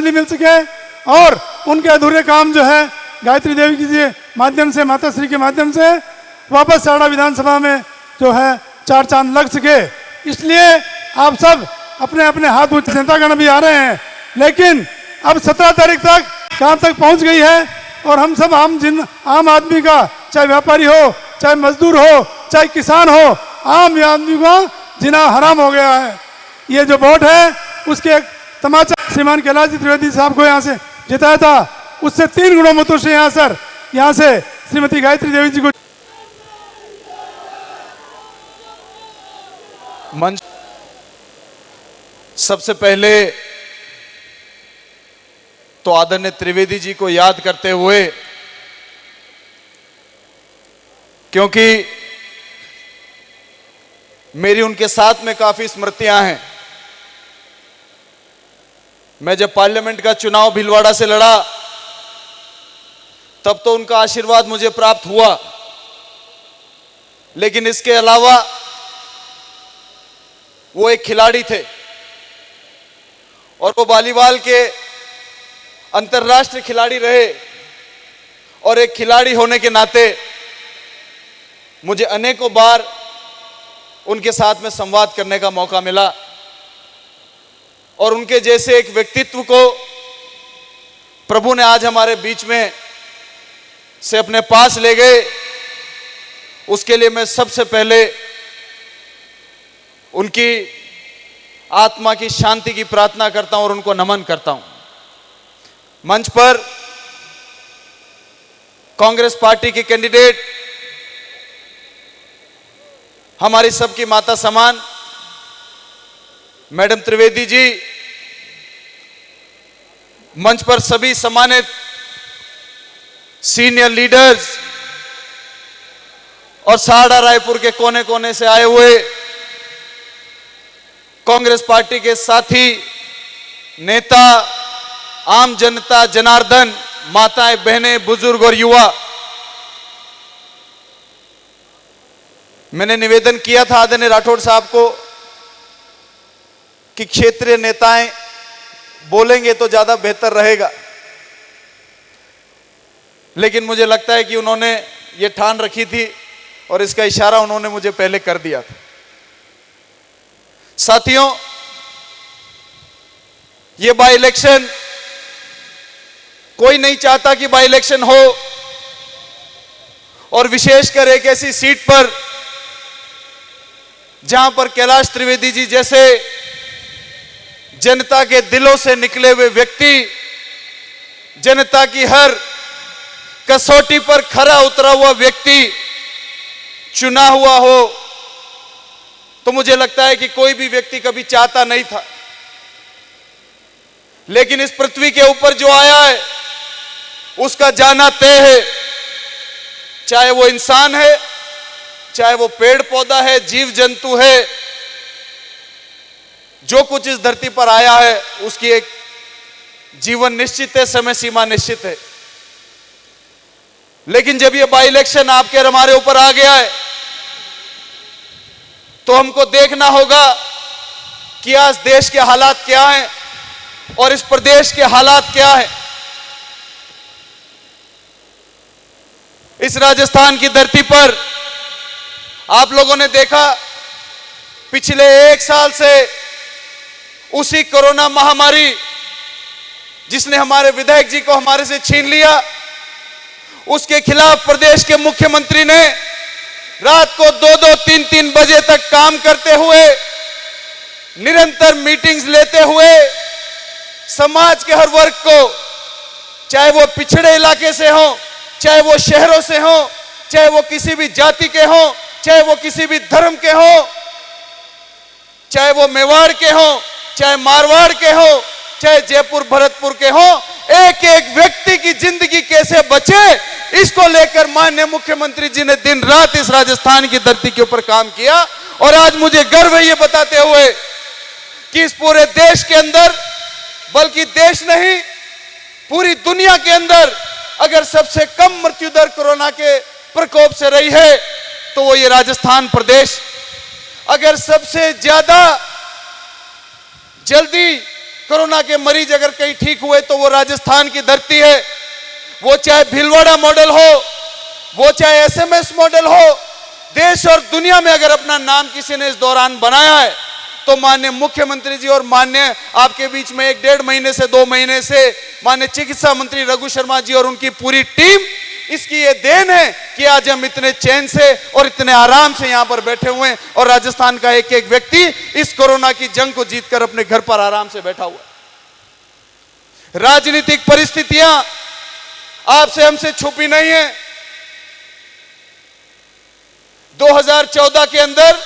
बिजली मिल सके और उनके अधूरे काम जो है गायत्री देवी के माध्यम से, माता श्री के माध्यम से वापस साड़ा विधानसभा में जो है चार चांद लग सके। इसलिए आप सब अपने अपने हाथ ऊंचे, जनतागण भी आ रहे हैं, लेकिन अब 17 तारीख तक कहाँ तक पहुँच गई है और हम सब आम आदमी का, चाहे व्यापारी हो, चाहे मजदूर हो, चाहे किसान हो, आम आदमी को जीना हराम हो गया है। ये जो वोट है उसके एक तमाचा श्रीमान कैलाश जी त्रिवेदी साहब को यहाँ से जिताया था, उससे 3 गुणों मतों से यहाँ से श्रीमती गायत्री देवी जी को मंच। सबसे पहले तो आदरणीय त्रिवेदी जी को याद करते हुए, क्योंकि मेरी उनके साथ में काफी स्मृतियां हैं। मैं जब पार्लियामेंट का चुनाव भीलवाड़ा से लड़ा तब तो उनका आशीर्वाद मुझे प्राप्त हुआ, लेकिन इसके अलावा वो एक खिलाड़ी थे और वो वॉलीबॉल के अंतर्राष्ट्रीय खिलाड़ी रहे, और एक खिलाड़ी होने के नाते मुझे अनेकों बार उनके साथ में संवाद करने का मौका मिला, और उनके जैसे एक व्यक्तित्व को प्रभु ने आज हमारे बीच में से अपने पास ले गए। उसके लिए मैं सबसे पहले उनकी आत्मा की शांति की प्रार्थना करता हूं और उनको नमन करता हूं। मंच पर कांग्रेस पार्टी के कैंडिडेट, हमारी सबकी माता समान मैडम त्रिवेदी जी, मंच पर सभी सम्मानित सीनियर लीडर्स और साड़ा रायपुर के कोने कोने से आए हुए कांग्रेस पार्टी के साथी, नेता, आम जनता, जनार्दन, माताएं, बहनें, बुजुर्ग और युवा, मैंने निवेदन किया था आदरणीय राठौड़ साहब को कि क्षेत्रीय नेताएं बोलेंगे तो ज्यादा बेहतर रहेगा, लेकिन मुझे लगता है कि उन्होंने ये ठान रखी थी और इसका इशारा उन्होंने मुझे पहले कर दिया था। साथियों, ये बाई इलेक्शन, कोई नहीं चाहता कि बाई इलेक्शन हो, और विशेषकर एक ऐसी सीट पर जहां पर कैलाश त्रिवेदी जी जैसे जनता के दिलों से निकले हुए व्यक्ति, जनता की हर कसौटी पर खरा उतरा हुआ व्यक्ति चुना हुआ हो, तो मुझे लगता है कि कोई भी व्यक्ति कभी चाहता नहीं था। लेकिन इस पृथ्वी के ऊपर जो आया है उसका जाना तय है, चाहे वो इंसान है, चाहे वो पेड़ पौधा है, जीव जंतु है, जो कुछ इस धरती पर आया है उसकी एक जीवन निश्चित है, समय सीमा निश्चित है। लेकिन जब ये बाई इलेक्शन आपके और हमारे ऊपर आ गया है तो हमको देखना होगा कि आज देश के हालात क्या हैं और इस प्रदेश के हालात क्या हैं। इस राजस्थान की धरती पर आप लोगों ने देखा पिछले 1 साल से उसी कोरोना महामारी जिसने हमारे विधायक जी को हमारे से छीन लिया, उसके खिलाफ प्रदेश के मुख्यमंत्री ने रात को 2-2, 3-3 बजे तक काम करते हुए, निरंतर मीटिंग्स लेते हुए समाज के हर वर्ग को, चाहे वो पिछड़े इलाके से हो, चाहे वो शहरों से हो, चाहे वो किसी भी जाति के हो, चाहे वो किसी भी धर्म के हो, चाहे वो मेवाड़ के हो, चाहे मारवाड़ के हो, चाहे जयपुर भरतपुर के हो, एक एक व्यक्ति की जिंदगी कैसे बचे, इसको लेकर माननीय मुख्यमंत्री जी ने दिन रात इस राजस्थान की धरती के ऊपर काम किया। और आज मुझे गर्व है ये बताते हुए कि इस पूरे देश के अंदर, बल्कि देश नहीं पूरी दुनिया के अंदर अगर सबसे कम मृत्यु दर कोरोना के प्रकोप से रही है तो वो ये राजस्थान प्रदेश, अगर सबसे ज्यादा जल्दी कोरोना के मरीज अगर कहीं ठीक हुए तो वो राजस्थान की धरती है, वो चाहे भीलवाड़ा मॉडल हो, वो चाहे एसएमएस मॉडल हो। देश और दुनिया में अगर अपना नाम किसी ने इस दौरान बनाया है तो माननीय मुख्यमंत्री जी और माननीय आपके बीच में 1-1.5 महीने से 2 महीने से माननीय चिकित्सा मंत्री रघु शर्मा जी और उनकी पूरी टीम, इसकी ये देन है कि आज हम इतने चैन से और इतने आराम से यहां पर बैठे हुए हैं और राजस्थान का एक एक व्यक्ति इस कोरोना की जंग को जीतकर अपने घर पर आराम से बैठा हुआ है। राजनीतिक परिस्थितियां आपसे हमसे छुपी नहीं है। 2014 के अंदर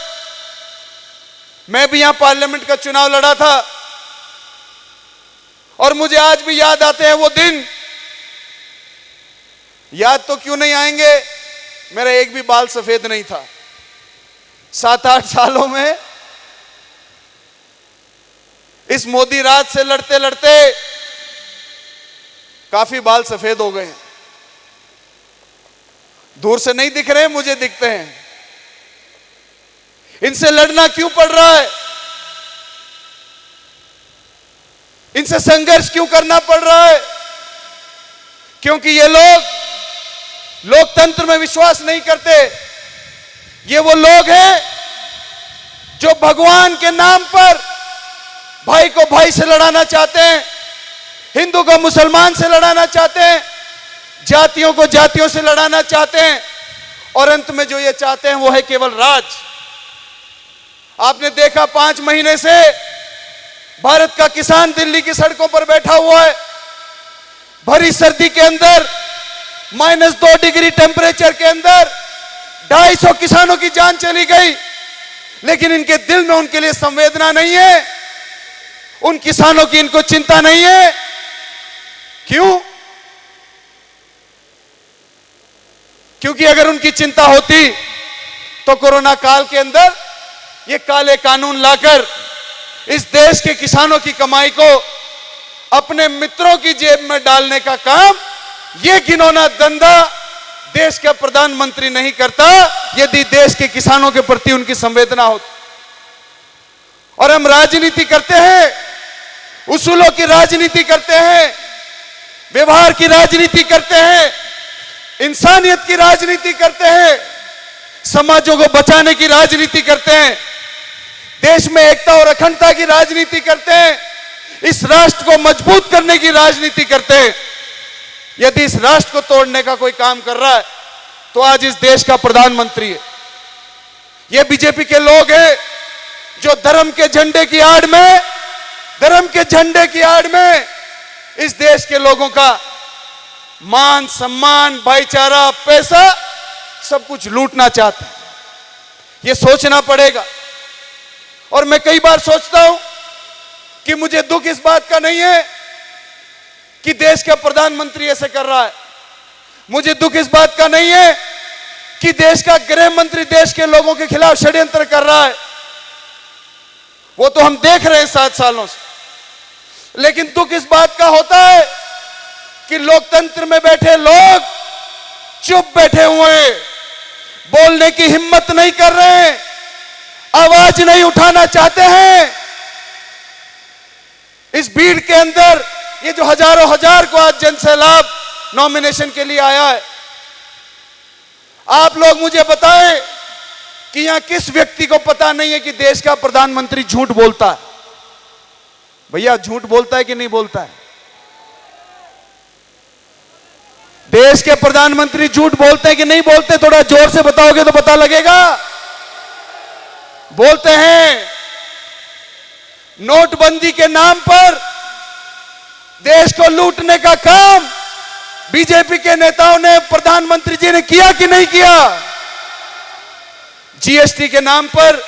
मैं भी यहां पार्लियामेंट का चुनाव लड़ा था और मुझे आज भी याद आते हैं वो दिन। याद तो क्यों नहीं आएंगे, मेरा एक भी बाल सफेद नहीं था। 7-8 सालों में इस मोदी राज से लड़ते लड़ते काफी बाल सफेद हो गए हैं। दूर से नहीं दिख रहे, मुझे दिखते हैं। इनसे लड़ना क्यों पड़ रहा है, इनसे संघर्ष क्यों करना पड़ रहा है? क्योंकि ये लोग लोकतंत्र में विश्वास नहीं करते। ये वो लोग हैं जो भगवान के नाम पर भाई को भाई से लड़ाना चाहते हैं, हिंदू को मुसलमान से लड़ाना चाहते हैं, जातियों को जातियों से लड़ाना चाहते हैं और अंत में जो ये चाहते हैं वो है केवल राज। आपने देखा 5 महीने से भारत का किसान दिल्ली की सड़कों पर बैठा हुआ है। भरी सर्दी के अंदर -2 डिग्री टेम्परेचर के अंदर 250 किसानों की जान चली गई, लेकिन इनके दिल में उनके लिए संवेदना नहीं है, उन किसानों की इनको चिंता नहीं है। क्यों? क्योंकि अगर उनकी चिंता होती तो कोरोना काल के अंदर ये काले कानून लाकर इस देश के किसानों की कमाई को अपने मित्रों की जेब में डालने का काम ये घिनौना धंधा देश का प्रधानमंत्री नहीं करता यदि देश के किसानों के प्रति उनकी संवेदना होती। और हम राजनीति करते हैं, उसूलों की राजनीति करते हैं, व्यवहार की राजनीति करते हैं, इंसानियत की राजनीति करते हैं, समाजों को बचाने की राजनीति करते हैं, देश में एकता और अखंडता की राजनीति करते हैं, इस राष्ट्र को मजबूत करने की राजनीति करते हैं। यदि इस राष्ट्र को तोड़ने का कोई काम कर रहा है तो आज इस देश का प्रधानमंत्री है। ये बीजेपी के लोग हैं जो धर्म के झंडे की आड़ में इस देश के लोगों का मान सम्मान, भाईचारा, पैसा सब कुछ लूटना चाहते हैं। ये सोचना पड़ेगा। और मैं कई बार सोचता हूं कि मुझे दुख इस बात का नहीं है कि देश का प्रधानमंत्री ऐसे कर रहा है, मुझे दुख इस बात का नहीं है कि देश का गृह मंत्री देश के लोगों के खिलाफ षड्यंत्र कर रहा है। वो तो हम देख रहे हैं 7 सालों से। लेकिन दुख इस बात का होता है कि लोकतंत्र में बैठे लोग चुप बैठे हुए हैं, बोलने की हिम्मत नहीं कर रहे हैं, आवाज नहीं उठाना चाहते हैं। इस भीड़ के अंदर ये जो हजारों हजार को आज जनसैलाब नॉमिनेशन के लिए आया है, आप लोग मुझे बताएं कि यहां किस व्यक्ति को पता नहीं है कि देश का प्रधानमंत्री झूठ बोलता है? भैया झूठ बोलता है कि नहीं बोलता है? देश के प्रधानमंत्री झूठ बोलते हैं कि नहीं बोलते? थोड़ा जोर से बताओगे तो पता लगेगा। बोलते हैं। नोटबंदी के नाम पर देश को लूटने का काम बीजेपी के नेताओं ने, प्रधानमंत्री जी ने किया कि नहीं किया? जीएसटी के नाम पर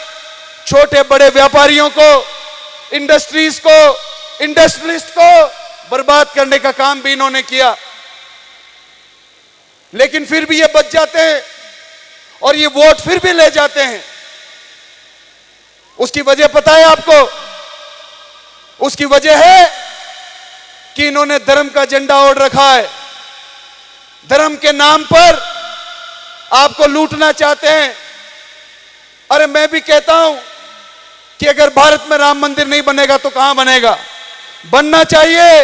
छोटे बड़े व्यापारियों को, इंडस्ट्रीज को, इंडस्ट्रियलिस्ट को बर्बाद करने का काम भी इन्होंने किया। लेकिन फिर भी ये बच जाते हैं और ये वोट फिर भी ले जाते हैं। उसकी वजह पता है आपको? उसकी वजह है कि इन्होंने धर्म का झंडा ओढ़ रखा है। धर्म के नाम पर आपको लूटना चाहते हैं। अरे मैं भी कहता हूं कि अगर भारत में राम मंदिर नहीं बनेगा तो कहां बनेगा? बनना चाहिए,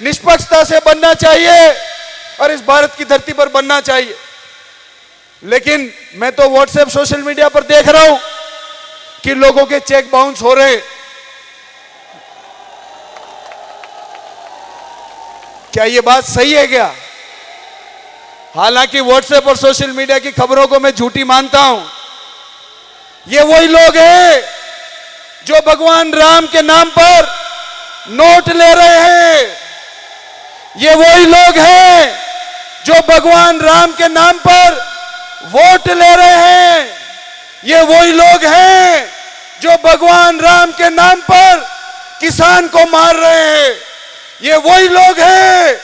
निष्पक्षता से बनना चाहिए और इस भारत की धरती पर बनना चाहिए। लेकिन मैं तो व्हाट्सएप सोशल मीडिया पर देख रहा हूं कि लोगों के चेक बाउंस हो रहे। क्या ये बात सही है क्या? हालांकि व्हाट्सएप और सोशल मीडिया की खबरों को मैं झूठी मानता हूं। ये वही लोग हैं जो भगवान राम के नाम पर नोट ले रहे हैं। ये वही लोग हैं जो भगवान राम के नाम पर वोट ले रहे हैं। ये वही लोग हैं जो भगवान राम के नाम पर किसान को मार रहे हैं। ये वही लोग हैं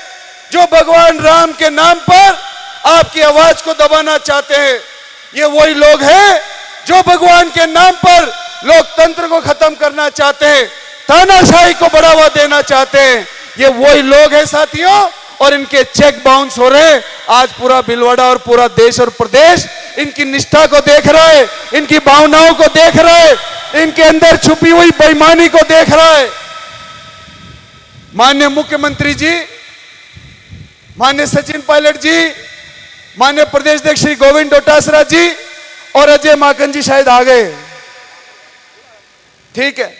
जो भगवान राम के नाम पर आपकी आवाज को दबाना चाहते हैं। ये वही लोग हैं जो भगवान के नाम पर लोकतंत्र को खत्म करना चाहते हैं, तानाशाही को बढ़ावा देना चाहते हैं। ये वही लोग हैं साथियों, और इनके चेक बाउंस हो रहे हैं। आज पूरा भीलवाड़ा और पूरा देश और प्रदेश इनकी निष्ठा को देख रहा है, इनकी भावनाओं को देख रहा है, इनके अंदर छुपी हुई बेईमानी को देख रहा है। माननीय मुख्यमंत्री जी, माननीय सचिन पायलट जी, माननीय प्रदेश अध्यक्ष श्री गोविंद डोटासरा जी और अजय माकन जी शायद आ गए, ठीक है,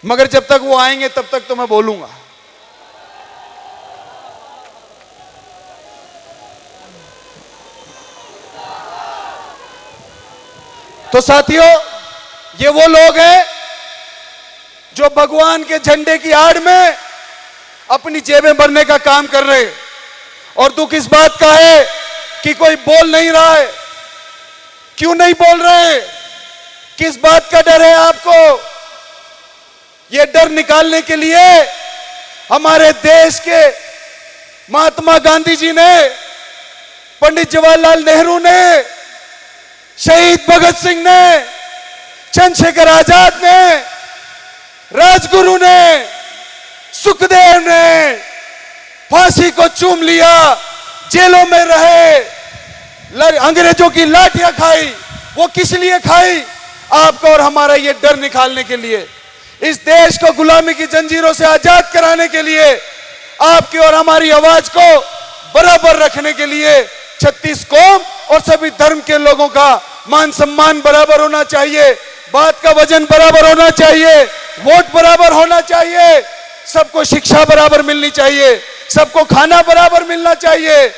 मगर जब तक वो आएंगे तब तक तो मैं बोलूंगा। तो साथियों, ये वो लोग हैं जो भगवान के झंडे की आड़ में अपनी जेबें भरने का काम कर रहे हैं। और दुख इस बात का है कि कोई बोल नहीं रहा है। क्यों नहीं बोल रहे? किस बात का डर है आपको? ये डर निकालने के लिए हमारे देश के महात्मा गांधी जी ने, पंडित जवाहरलाल नेहरू ने, शहीद भगत सिंह ने, चंद्रशेखर आजाद ने, राजगुरु ने, सुखदेव ने फांसी को चूम लिया, जेलों में रहे, अंग्रेजों की लाठियां खाई। वो किस लिए खाई? आपका और हमारा ये डर निकालने के लिए, इस देश को गुलामी की जंजीरों से आजाद कराने के लिए, आपकी और हमारी आवाज को बराबर रखने के लिए। 36 कौम और सभी धर्म के लोगों का मान सम्मान बराबर होना चाहिए, बात का वजन बराबर होना चाहिए, वोट बराबर होना चाहिए, सबको शिक्षा बराबर मिलनी चाहिए, सबको खाना बराबर मिलना चाहिए।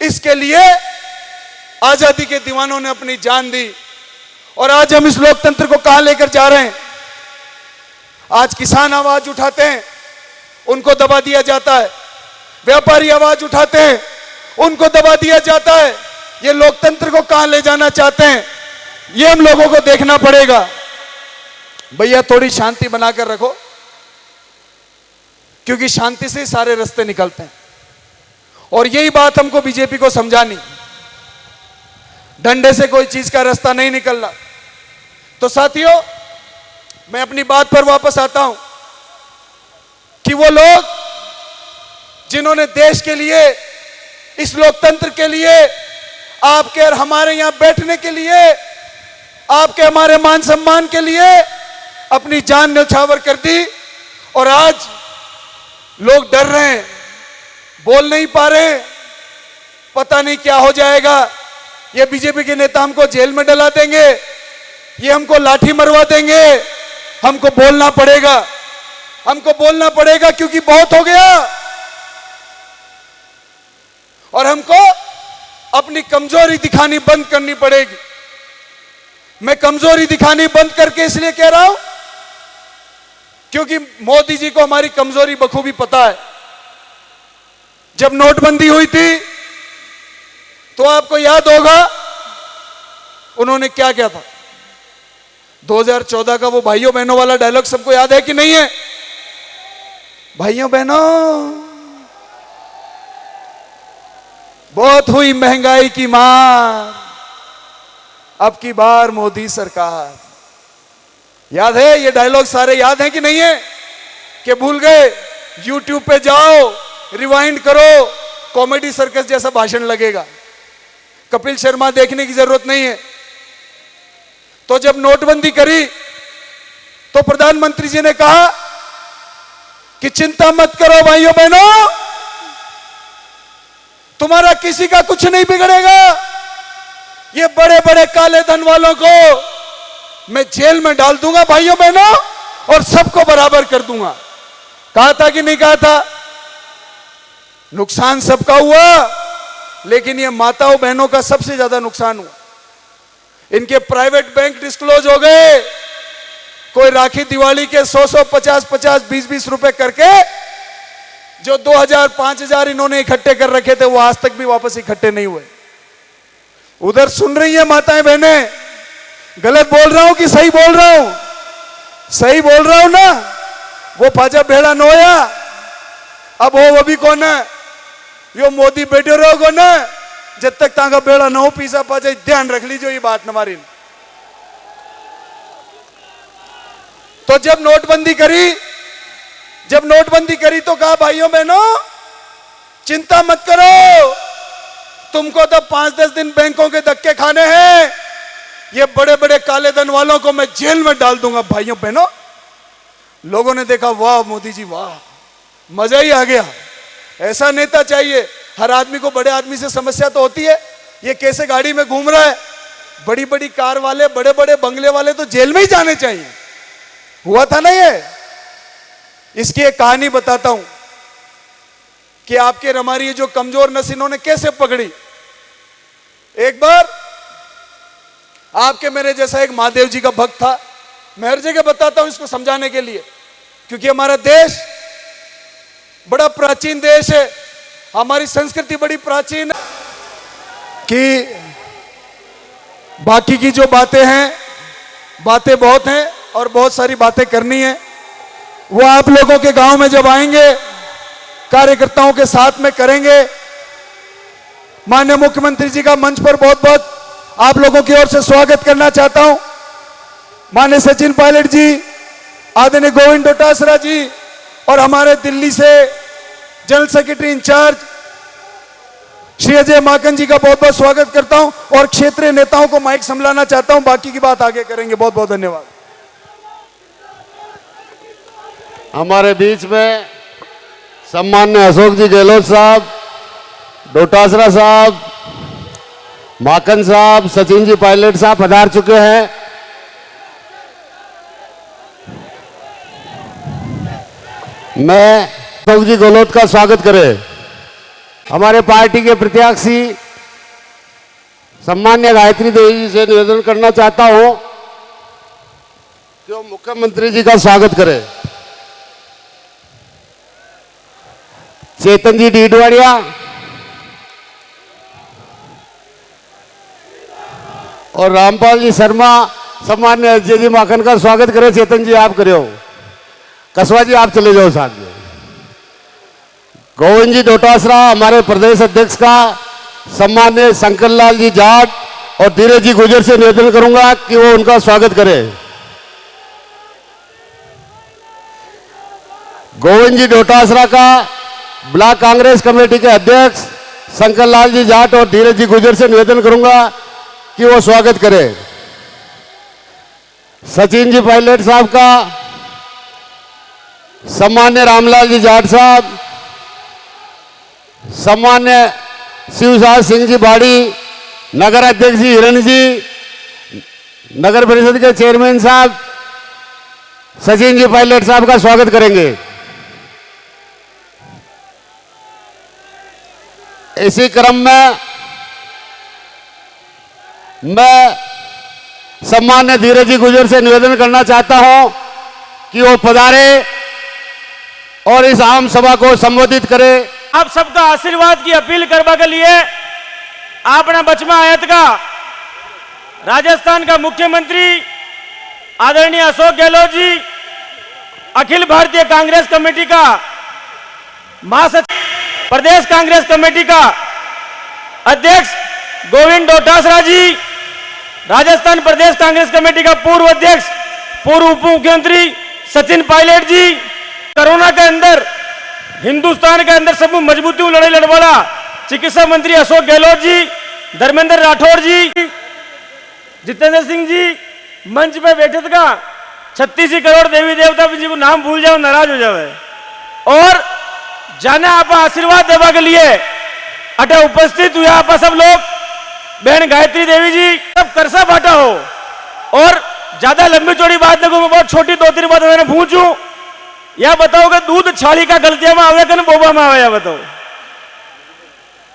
इसके लिए आजादी के दीवानों ने अपनी जान दी और आज हम इस लोकतंत्र को कहां लेकर जा रहे हैं? आज किसान आवाज उठाते हैं, उनको दबा दिया जाता है। व्यापारी आवाज उठाते हैं, उनको दबा दिया जाता है। ये लोकतंत्र को कहां ले जाना चाहते हैं, ये हम लोगों को देखना पड़ेगा। भैया थोड़ी शांति बनाकर रखो, क्योंकि शांति से सारे रास्ते निकलते हैं। और यही बात हमको बीजेपी को समझानी, डंडे से कोई चीज का रास्ता नहीं निकलना। तो साथियों, मैं अपनी बात पर वापस आता हूं कि वो लोग जिन्होंने देश के लिए, इस लोकतंत्र के लिए, आपके और हमारे यहां बैठने के लिए, आपके हमारे मान सम्मान के लिए अपनी जान न्यौछावर कर दी, और आज लोग डर रहे हैं, बोल नहीं पा रहे, पता नहीं क्या हो जाएगा। ये बीजेपी के नेता हमको जेल में डला देंगे, ये हमको लाठी मरवा देंगे। हमको बोलना पड़ेगा, हमको बोलना पड़ेगा, क्योंकि बहुत हो गया। और हमको अपनी कमजोरी दिखानी बंद करनी पड़ेगी। मैं कमजोरी दिखानी बंद करके इसलिए कह रहा हूं क्योंकि मोदी जी को हमारी कमजोरी बखूबी पता है। जब नोटबंदी हुई थी तो आपको याद होगा उन्होंने क्या किया था। 2014 का वो भाइयों बहनों वाला डायलॉग सबको याद है कि नहीं है? भाइयों बहनों, बहुत हुई महंगाई की मार, अब की बार मोदी सरकार। याद है ये डायलॉग? सारे याद है कि नहीं है? कि भूल गए? YouTube पे जाओ, रिवाइंड करो, कॉमेडी सर्कस जैसा भाषण लगेगा। कपिल शर्मा देखने की जरूरत नहीं है। तो जब नोटबंदी करी तो प्रधानमंत्री जी ने कहा कि चिंता मत करो भाइयों बहनों, तुम्हारा किसी का कुछ नहीं बिगड़ेगा। ये बड़े बड़े काले धन वालों को मैं जेल में डाल दूंगा भाइयों बहनों, और सबको बराबर कर दूंगा। कहा था कि नहीं कहा था? नुकसान सबका हुआ, लेकिन ये माताओं बहनों का सबसे ज्यादा नुकसान हुआ। इनके प्राइवेट बैंक डिस्क्लोज हो गए। कोई राखी दिवाली के 100 50 20 रुपए करके जो 2000 5000 इन्होंने इकट्ठे कर रखे थे, वो आज तक भी वापस इकट्ठे नहीं हुए। उधर सुन रही है माताएं बहनें, गलत बोल रहा हूं कि सही बोल रहा हूं? सही बोल रहा हूं ना? वो पाजा भेड़ा नोया, अब वो भी कौन है? यो मोदी बैठे रहो को ना, जब तक तांगा बेड़ा ना हो पीसा पाजा, ध्यान रख लीजिए ये बात हमारी। तो जब नोटबंदी करी तो कहा भाइयों बहनों चिंता मत करो, तुमको तो 5-10 दिन बैंकों के धक्के खाने हैं, ये बड़े बड़े काले धन वालों को मैं जेल में डाल दूंगा। भाइयों बहनों, लोगों ने देखा वाह मोदी जी वाह, मजा ही आ गया। ऐसा नेता चाहिए। हर आदमी को बड़े आदमी से समस्या तो होती है, ये कैसे गाड़ी में घूम रहा है, बड़ी बड़ी कार वाले बड़े बड़े बंगले वाले तो जेल में ही जाने चाहिए। हुआ था ना ये। इसकी एक कहानी बताता हूं कि आपके हमारी जो कमजोर नस इन्होंने कैसे पकड़ी। एक बार आपके मेरे जैसा एक महादेव जी का भक्त था। मैं हर जगह बताता हूं इसको समझाने के लिए, क्योंकि हमारा देश बड़ा प्राचीन देश है, हमारी संस्कृति बड़ी प्राचीन है। कि बाकी की जो बातें हैं, बातें बहुत हैं और बहुत सारी बातें करनी है। वो आप लोगों के गांव में जब आएंगे, कार्यकर्ताओं के साथ में करेंगे। माननीय मुख्यमंत्री जी का मंच पर बहुत बहुत आप लोगों की ओर से स्वागत करना चाहता हूं। माननीय सचिन पायलट जी, आदरणीय गोविंद डोटासरा जी, और हमारे दिल्ली से general secretary in charge Shri Ajay Maken ji का बहुत बहुत स्वागत करता हूं, और क्षेत्रीय नेताओं को माइक संभालना चाहता हूं। बाकी की बात आगे करेंगे। बहुत बहुत धन्यवाद। हमारे बीच में सम्माननीय अशोक जी गहलोत साहब, डोटासरा साहब, माकन साहब, सचिन जी पायलट साहब पधार चुके हैं। मैं अशोक जी गहलोत का स्वागत करें। हमारे पार्टी के प्रत्याशी सम्मान्य गायत्री देवी जी से निवेदन करना चाहता हूं कि वो मुख्यमंत्री जी का स्वागत करें। चेतन जी डीडवाड़िया और रामपाल जी शर्मा सम्मान्य अजय जी माखन का स्वागत करें। चेतन जी आप करो, कसवा जी आप चले जाओ साथ में। गोविंद जी डोटासरा हमारे प्रदेश अध्यक्ष का सम्मान्य शंकर लाल जी जाट और धीरज जी गुजर से निवेदन करूंगा कि वो उनका स्वागत करें। गोविंद जी डोटासरा का ब्लॉक कांग्रेस कमेटी के अध्यक्ष शंकर लाल जी जाट और धीरज जी गुजर से निवेदन करूंगा कि वो स्वागत करें। सचिन जी पायलट साहब का सम्मान्य रामलाल जी जाट साहब, सम्मान्य शिवसार सिंह जी बाड़ी, नगर अध्यक्ष जी हिरण जी, नगर परिषद के चेयरमैन साहब सचिन जी पायलट साहब का स्वागत करेंगे। इसी क्रम में मैं सम्मान्य धीरज जी गुजर से निवेदन करना चाहता हूं कि वो पधारे और इस आम सभा को संबोधित करें। आप सबका आशीर्वाद की अपील करवा के लिए अपना बचमा आयत का राजस्थान का मुख्यमंत्री आदरणीय अशोक गहलोत जी, अखिल भारतीय कांग्रेस कमेटी का महासचिव, प्रदेश कांग्रेस कमेटी का अध्यक्ष गोविंद डोटासरा जी, राजस्थान प्रदेश कांग्रेस कमेटी का पूर्व अध्यक्ष पूर्व उप मुख्यमंत्री सचिन पायलट जी, कोरोना के अंदर हिंदुस्तान के अंदर सब मजबूती लड़ाई लड़वाला चिकित्सा मंत्री अशोक गहलोत जी, धर्मेंद्र राठौर जी, जितेंद्र सिंह जी मंच पे बैठे थे का 36 करोड़ देवी देवता जी को नाम भूल जाओ नाराज हो जावे। और जाने आप आशीर्वाद देवा के लिए अटे उपस्थित हुए आप सब लोग। बहन गायत्री देवी जी सब करसा बांटा हो और ज्यादा लंबी चौड़ी बात देखो, मैं बहुत छोटी 2-3 बात मैंने पूछूं। या बताओ कि दूध छाली का गलतियां में आवे कि बोबा में आवे? या बताओ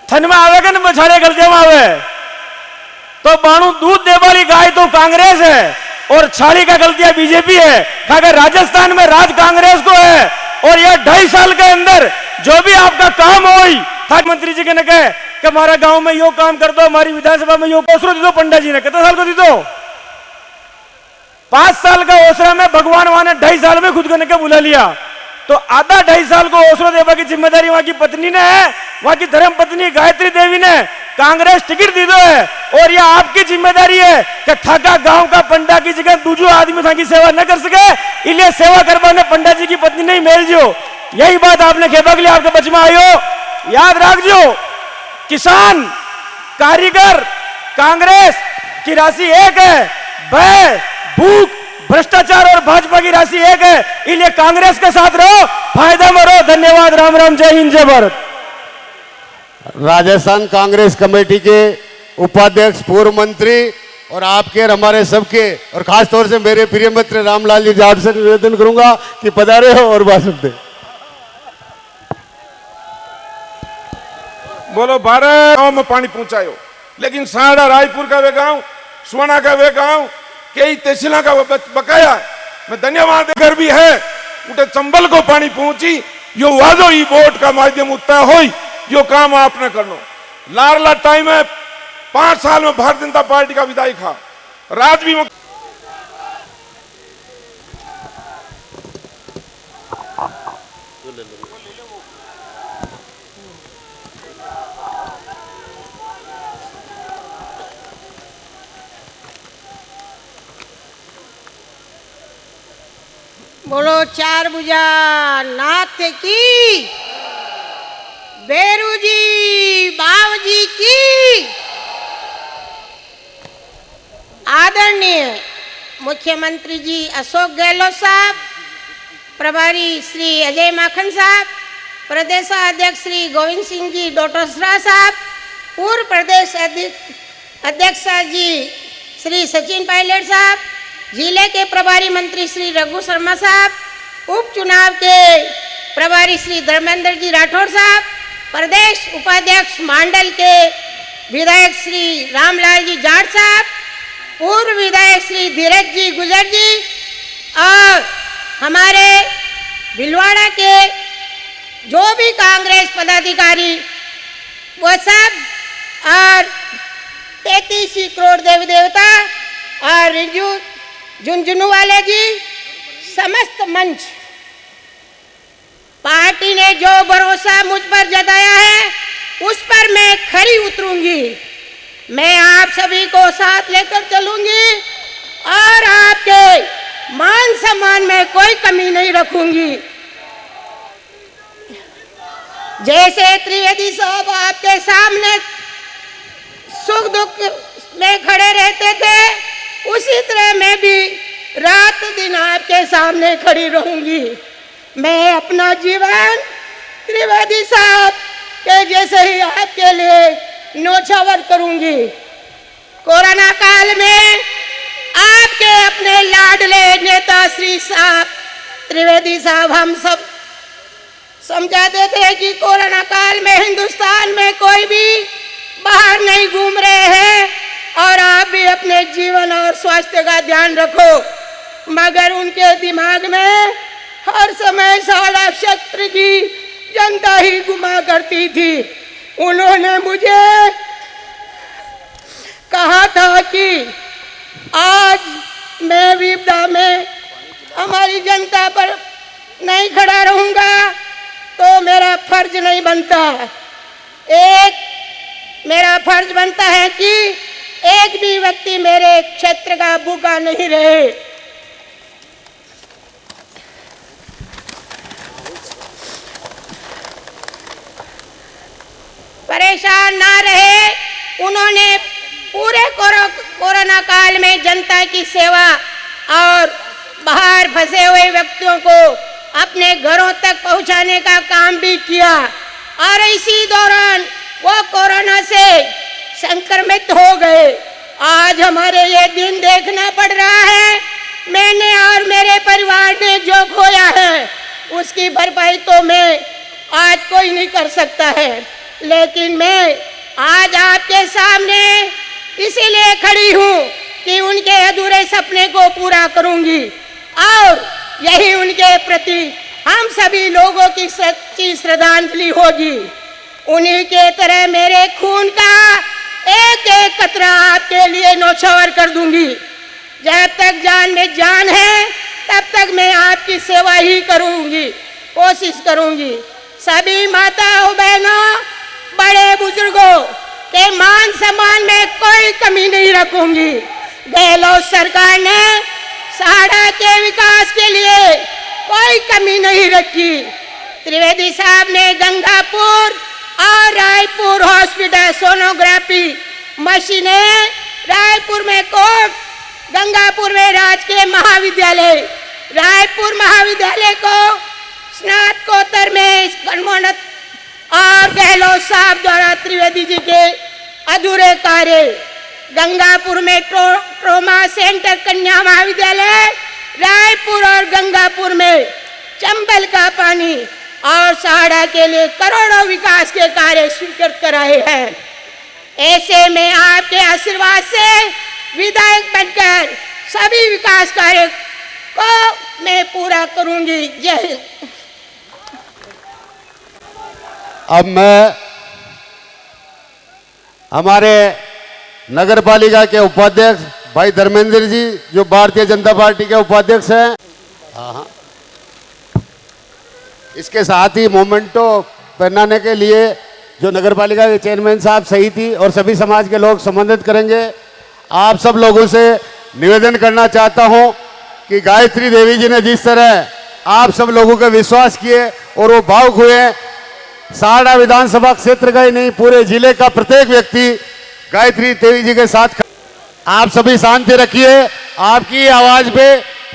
थन में आवे कि छाले गलतियां में आवे? तो बाणु दूध दे वाली गाय तो कांग्रेस है और छाली का गलतियां बीजेपी है। अगर राजस्थान में राज कांग्रेस को है और यह 2.5 साल के अंदर जो भी आपका काम हो, मंत्री जी के ने कहे कि हमारा गांव में यो काम कर दो, हमारी विधानसभा में यो ओसरो दी दो। पंडा जी ने कितने साल को दी दो? 5 साल का ओसरा में भगवान वहां ने 2.5 साल में खुद को ने बुला लिया। तो आधा 2.5 साल को ओसरो देवा की जिम्मेदारी वहां की पत्नी ने है, वहां की धर्म पत्नी गायत्री देवी ने। कांग्रेस टिकट दी दो है और यह आपकी जिम्मेदारी है कि थाका गांव का पंडा की जगह दूसरो आदमी था की सेवा न कर सके, इसलिए सेवा करवाने पंडा जी की पत्नी नहीं मेल जो। यही बात आपने खेपा के लिए आपके बच में आयो। याद रखजो, किसान कारीगर कांग्रेस की राशि एक है, भय भूख भ्रष्टाचार और भाजपा की राशि एक है, इसलिए कांग्रेस के साथ रहो, फायदा में रहो। धन्यवाद। राम राम, जय हिंद, जय भारत। राजस्थान कांग्रेस कमेटी के उपाध्यक्ष, पूर्व मंत्री और आपके और हमारे सबके और खास तौर से मेरे प्रिय मित्र रामलाल जी जाट से निवेदन करूंगा कि पधारे हो और भाषण दें। बोलो 12 गांव में पानी पहुंचायो, लेकिन साड़ा रायपुर का वे गांव, सुवना का वे गांव, कई तहसील का बकाया मैं धन्यवाद देकर भी है उठे चंबल को पानी पहुंची। यो वादो ई बोर्ड का माध्यम उत्ता हो, यो काम आपने करनो। लारला टाइम है 5 साल में भारतीय जनता पार्टी का विधायक था, राज भी बोलो 4 भुजा नाथ की, बेरू जी बावजी की। आदरणीय मुख्यमंत्री जी अशोक गहलोत साहब, प्रभारी श्री अजय माखन साहब, प्रदेशाध्यक्ष श्री गोविंद सिंह जी डोटासरा साहब, पूर्व प्रदेश अध्यक्ष जी श्री सचिन पायलट साहब, जिले के प्रभारी मंत्री श्री रघु शर्मा साहब, उपचुनाव के प्रभारी श्री धर्मेंद्र जी राठौर साहब, प्रदेश उपाध्यक्ष मंडल के विधायक श्री रामलाल जी जाट साहब, पूर्व विधायक श्री धीरज जी गुजर जी और हमारे भिलवाड़ा के जो भी कांग्रेस पदाधिकारी वो सब, और 33 करोड़ देवी देवता और रिजू झुंझुनू वाले जी, समस्त मंच। पार्टी ने जो भरोसा मुझ पर जताया है उस पर मैं खरी उतरूंगी। मैं आप सभी को साथ लेकर चलूंगी और आपके मान सम्मान में कोई कमी नहीं रखूंगी। जैसे त्रिवेदी साहब आपके सामने सुख दुख में खड़े रहते थे, उसी तरह मैं भी रात दिन आपके सामने खड़ी रहूंगी। मैं अपना जीवन त्रिवेदी साहब के जैसे ही आपके लिए न्योछावर करूंगी। कोरोना काल में आपके अपने लाडले नेता श्री साहब त्रिवेदी साहब हम सब समझाते थे कि कोरोना काल में हिंदुस्तान में कोई भी बाहर नहीं घूम रहे हैं और आप भी अपने जीवन और स्वास्थ्य का ध्यान रखो। मगर उनके दिमाग में हर समय सारा क्षेत्र की जनता ही घुमा करती थी। उन्होंने मुझे कहा था कि आज मैं विपदा में हमारी जनता पर नहीं खड़ा रहूंगा तो मेरा फर्ज नहीं बनता। मेरा फर्ज बनता है कि एक भी व्यक्ति मेरे क्षेत्र का भूखा नहीं रहे। परेशान ना रहे। उन्होंने पूरे कोरोना काल में जनता की सेवा और बाहर फंसे हुए व्यक्तियों को अपने घरों तक पहुंचाने का काम भी किया और इसी दौरान वो कोरोना से संक्रमित हो गए। आज हमारे ये दिन देखना पड़ रहा है। मैंने और मेरे परिवार ने जो खोया है उसकी भरपाई तो मैं आज कोई नहीं कर सकता है, लेकिन मैं आज आपके सामने इसीलिए खड़ी हूँ कि उनके अधूरे सपने को पूरा करूँगी और यही उनके प्रति हम सभी लोगों की सच्ची श्रद्धांजलि होगी। उन्हीं के तरह मेरे खून का एक एक कतरा आपके लिए न्योछावर कर दूंगी। जब तक जान में जान है तब तक मैं आपकी सेवा ही करूंगी, कोशिश करूंगी। सभी माताओं बहनों बड़े बुजुर्गों के मान सम्मान में कोई कमी नहीं रखूंगी। गहलोत सरकार ने साड़ा के विकास के लिए कोई कमी नहीं रखी। त्रिवेदी साहब ने गंगापुर और रायपुर हॉस्पिटल सोनोग्राफी मशीनें, रायपुर में कोर्ट, गंगापुर में राजकीय महाविद्यालय, रायपुर महाविद्यालय को स्नातकोत्तर में गणमोन्नत और गहलोत साहब द्वारा त्रिवेदी जी के अधूरे कार्य, गंगापुर में ट्रोमा सेंटर कन्या महाविद्यालय, रायपुर और गंगापुर में चंबल का पानी और साड़ा के लिए करोड़ों विकास के कार्य स्वीकृत कराए हैं। ऐसे में आपके आशीर्वाद से विधायक बनकर सभी विकास कार्य को मैं पूरा करूंगी। जय हिंद। अब मैं हमारे नगर पालिका के उपाध्यक्ष भाई धर्मेंद्र जी, जो भारतीय जनता पार्टी के उपाध्यक्ष हैं, इसके साथ ही मोमेंटो पहनाने के लिए जो नगर पालिका के चेयरमैन साहब सहित और सभी समाज के लोग संबोधित करेंगे। आप सब लोगों से निवेदन करना चाहता हूं कि गायत्री देवी जी ने जिस तरह आप सब लोगों के विश्वास किए और वो भावुक हुए, साड़ा विधानसभा क्षेत्र का ही नहीं पूरे जिले का प्रत्येक व्यक्ति गायत्री देवी जी के साथ। आप सभी शांति रखिए। आपकी आवाज पे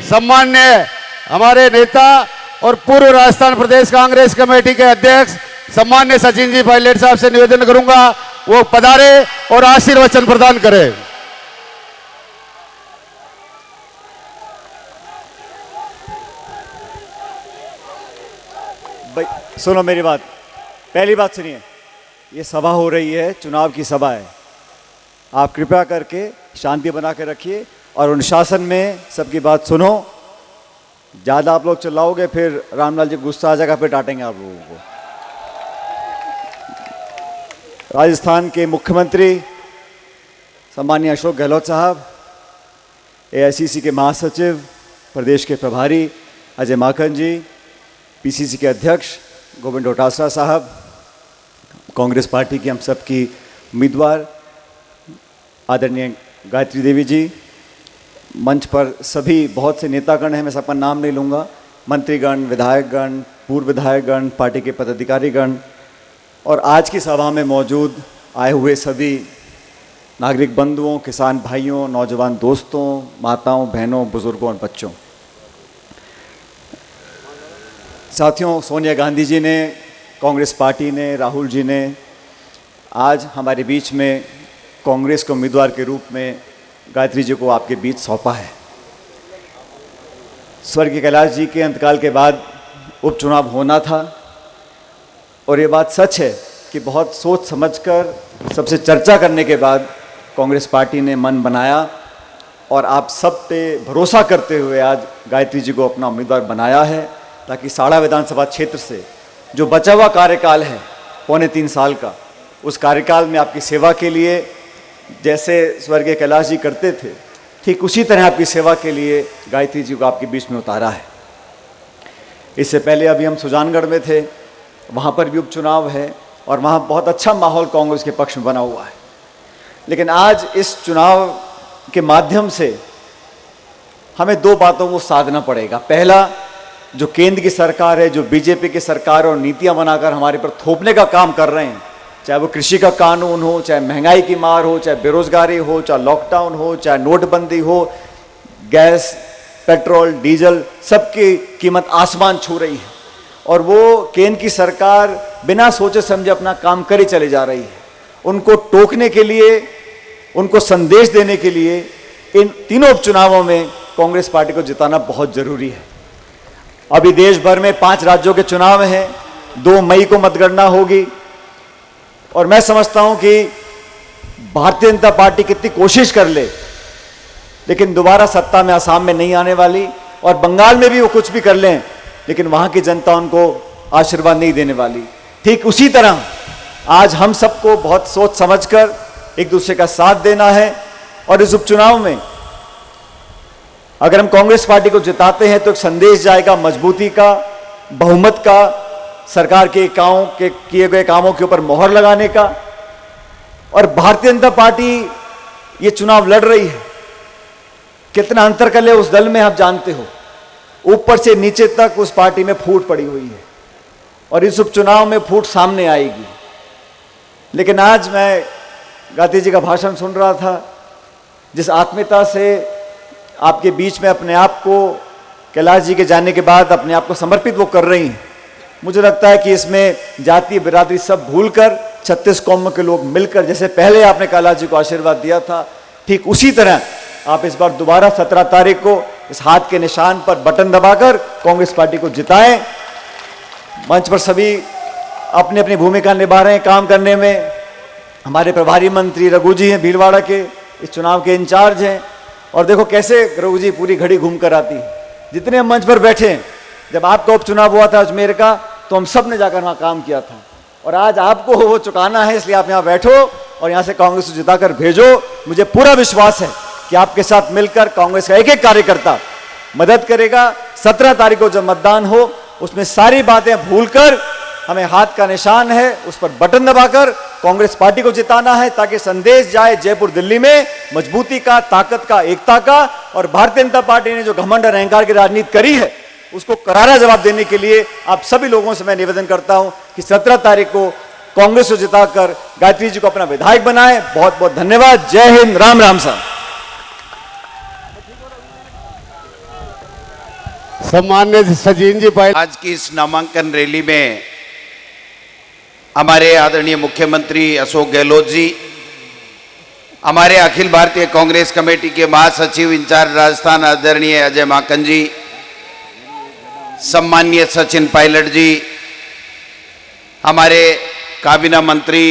सम्मान्य हमारे नेता और पूर्व राजस्थान प्रदेश कांग्रेस कमेटी के अध्यक्ष सम्मान्य सचिन जी पायलट साहब से निवेदन करूंगा, वो पधारे और आशीर्वचन प्रदान करें। भाई सुनो मेरी बात, पहली बात सुनिए। ये सभा हो रही है, चुनाव की सभा है। आप कृपया करके शांति बना के रखिए और अनुशासन में सबकी बात सुनो। ज़्यादा आप लोग चिल्लाओगे फिर रामलाल जी गुस्सा आ जाएगा, फिर डांटेंगे आप लोगों को। राजस्थान के मुख्यमंत्री सम्मानीय अशोक गहलोत साहब, एआईसीसी के महासचिव, प्रदेश के प्रभारी अजय माखन जी, पीसीसी के अध्यक्ष गोविंद डोटासरा साहब, कांग्रेस पार्टी की हम सब की उम्मीदवार आदरणीय गायत्री देवी जी, मंच पर सभी बहुत से नेतागण हैं, मैं सबका नाम नहीं लूँगा, मंत्रीगण, विधायकगण, पूर्व विधायकगण, पार्टी के पदाधिकारीगण और आज की सभा में मौजूद आए हुए सभी नागरिक बंधुओं, किसान भाइयों, नौजवान दोस्तों, माताओं, बहनों, बुजुर्गों और बच्चों। साथियों, सोनिया गांधी जी ने, कांग्रेस पार्टी ने, राहुल जी ने आज हमारे बीच में कांग्रेस के उम्मीदवार के रूप में गायत्री जी को आपके बीच सौंपा है। स्वर्गीय कैलाश जी के अंतकाल के बाद उपचुनाव होना था और ये बात सच है कि बहुत सोच समझकर सबसे चर्चा करने के बाद कांग्रेस पार्टी ने मन बनाया और आप सब पे भरोसा करते हुए आज गायत्री जी को अपना उम्मीदवार बनाया है, ताकि साड़ा विधानसभा क्षेत्र से जो बचा हुआ कार्यकाल है 3.25 साल का, उस कार्यकाल में आपकी सेवा के लिए जैसे स्वर्गीय कैलाश जी करते थे, ठीक उसी तरह आपकी सेवा के लिए गायत्री जी को आपके बीच में उतारा है। इससे पहले अभी हम सुजानगढ़ में थे, वहाँ पर भी उपचुनाव है और वहाँ बहुत अच्छा माहौल कांग्रेस के पक्ष में बना हुआ है। लेकिन आज इस चुनाव के माध्यम से हमें 2 बातों को साधना पड़ेगा। पहला, जो केंद्र की सरकार है, जो बीजेपी की सरकार और नीतियाँ बनाकर हमारे पर थोपने का काम कर रहे हैं, चाहे वो कृषि का कानून हो, चाहे महंगाई की मार हो, चाहे बेरोजगारी हो, चाहे लॉकडाउन हो, चाहे नोटबंदी हो, गैस पेट्रोल डीजल सबकी कीमत आसमान छू रही है और वो केंद्र की सरकार बिना सोचे समझे अपना काम करे चले जा रही है। उनको टोकने के लिए, उनको संदेश देने के लिए इन तीनों उपचुनावों में कांग्रेस पार्टी को जिताना बहुत जरूरी है। अभी देश भर में 5 राज्यों के चुनाव हैं, 2 मई को मतगणना होगी और मैं समझता हूं कि भारतीय जनता पार्टी कितनी कोशिश कर ले लेकिन दोबारा सत्ता में असम में नहीं आने वाली और बंगाल में भी वो कुछ भी कर लें लेकिन वहां की जनता उनको आशीर्वाद नहीं देने वाली। ठीक उसी तरह आज हम सबको बहुत सोच समझकर एक दूसरे का साथ देना है और इस उपचुनाव में अगर हम कांग्रेस पार्टी को जिताते हैं तो एक संदेश जाएगा मजबूती का, बहुमत का, सरकार के किए गए कामों के ऊपर मोहर लगाने का। और भारतीय जनता पार्टी ये चुनाव लड़ रही है, कितना अंतर कर ले उस दल में आप जानते हो, ऊपर से नीचे तक उस पार्टी में फूट पड़ी हुई है और इस उपचुनाव में फूट सामने आएगी। लेकिन आज मैं गांधी जी का भाषण सुन रहा था, जिस आत्मीयता से आपके बीच में अपने आप को कैलाश जी के जाने के बाद अपने आप को समर्पित वो कर रही हैं, मुझे लगता है कि इसमें जाति बिरादरी सब भूलकर 36 कौमों के लोग मिलकर, जैसे पहले आपने कैलाश जी को आशीर्वाद दिया था, ठीक उसी तरह आप इस बार दोबारा 17 तारीख को इस हाथ के निशान पर बटन दबाकर कांग्रेस पार्टी को जिताएं। मंच पर सभी अपनी अपनी भूमिका निभा रहे हैं काम करने में। हमारे प्रभारी मंत्री रघु जी हैं, भीलवाड़ा के, इस चुनाव के इंचार्ज हैं और देखो कैसे रघु जी पूरी घड़ी घूम कर आती है। जितने मंच पर बैठे हैं, जब आपका उपचुनाव हुआ था अजमेर का तो हम सब ने जाकर वहाँ काम किया था और आज आपको वो चुकाना है, इसलिए आप यहाँ बैठो और यहाँ से कांग्रेस को जिताकर भेजो। मुझे पूरा विश्वास है कि आपके साथ मिलकर कांग्रेस का एक एक कार्यकर्ता मदद करेगा। 17 तारीख को जब मतदान हो उसमें सारी बातें भूलकर हमें हाथ का निशान है उस पर बटन दबाकर कांग्रेस पार्टी को जिताना है, ताकि संदेश जाए जयपुर दिल्ली में मजबूती का, ताकत का, एकता का। और भारतीय जनता पार्टी ने जो घमंड और अहंकार की राजनीति करी है उसको करारा जवाब देने के लिए आप सभी लोगों से मैं निवेदन करता हूं कि 17 तारीख को कांग्रेस को जिताकर गायत्री जी को अपना विधायक बनाएं। बहुत बहुत धन्यवाद। जय हिंद, राम राम साहब। सम्मान्य सचिन जी पायलट। आज की इस नामांकन रैली में हमारे आदरणीय मुख्यमंत्री अशोक गहलोत जी, हमारे अखिल भारतीय कांग्रेस कमेटी के महासचिव इंचार्ज राजस्थान आदरणीय अजय माकन जी, सम्माननीय सचिन पायलट जी, हमारे काबीना मंत्री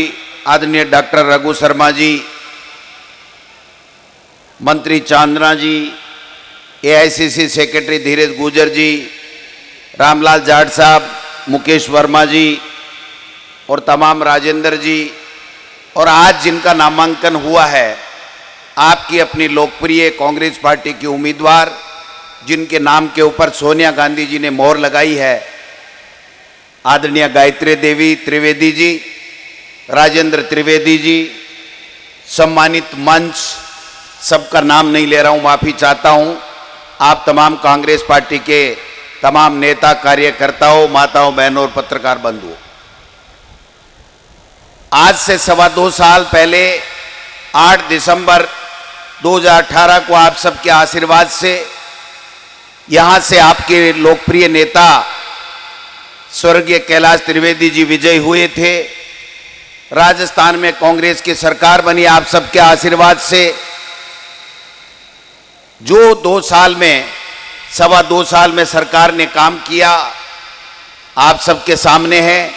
आदरणीय डॉक्टर रघु शर्मा जी, मंत्री चांदना जी, एआईसीसी सेक्रेटरी धीरज गुर्जर जी, रामलाल जाट साहब, मुकेश वर्मा जी और तमाम राजेंद्र जी, और आज जिनका नामांकन हुआ है आपकी अपनी लोकप्रिय कांग्रेस पार्टी की उम्मीदवार, जिनके नाम के ऊपर सोनिया गांधी जी ने मोहर लगाई है, आदरणीय गायत्री देवी त्रिवेदी जी, राजेंद्र त्रिवेदी जी, सम्मानित मंच, सबका नाम नहीं ले रहा हूं, माफी चाहता हूं। आप तमाम कांग्रेस पार्टी के तमाम नेता, कार्यकर्ताओं, माताओं, बहनों और पत्रकार बंधुओं, आज से 2.25 साल पहले 8 दिसंबर 2018 को आप सबके आशीर्वाद से यहां से आपके लोकप्रिय नेता स्वर्गीय कैलाश त्रिवेदी जी विजयी हुए थे। राजस्थान में कांग्रेस की सरकार बनी आप सबके आशीर्वाद से। जो 2 साल में, 2.25 साल में सरकार ने काम किया आप सबके सामने है।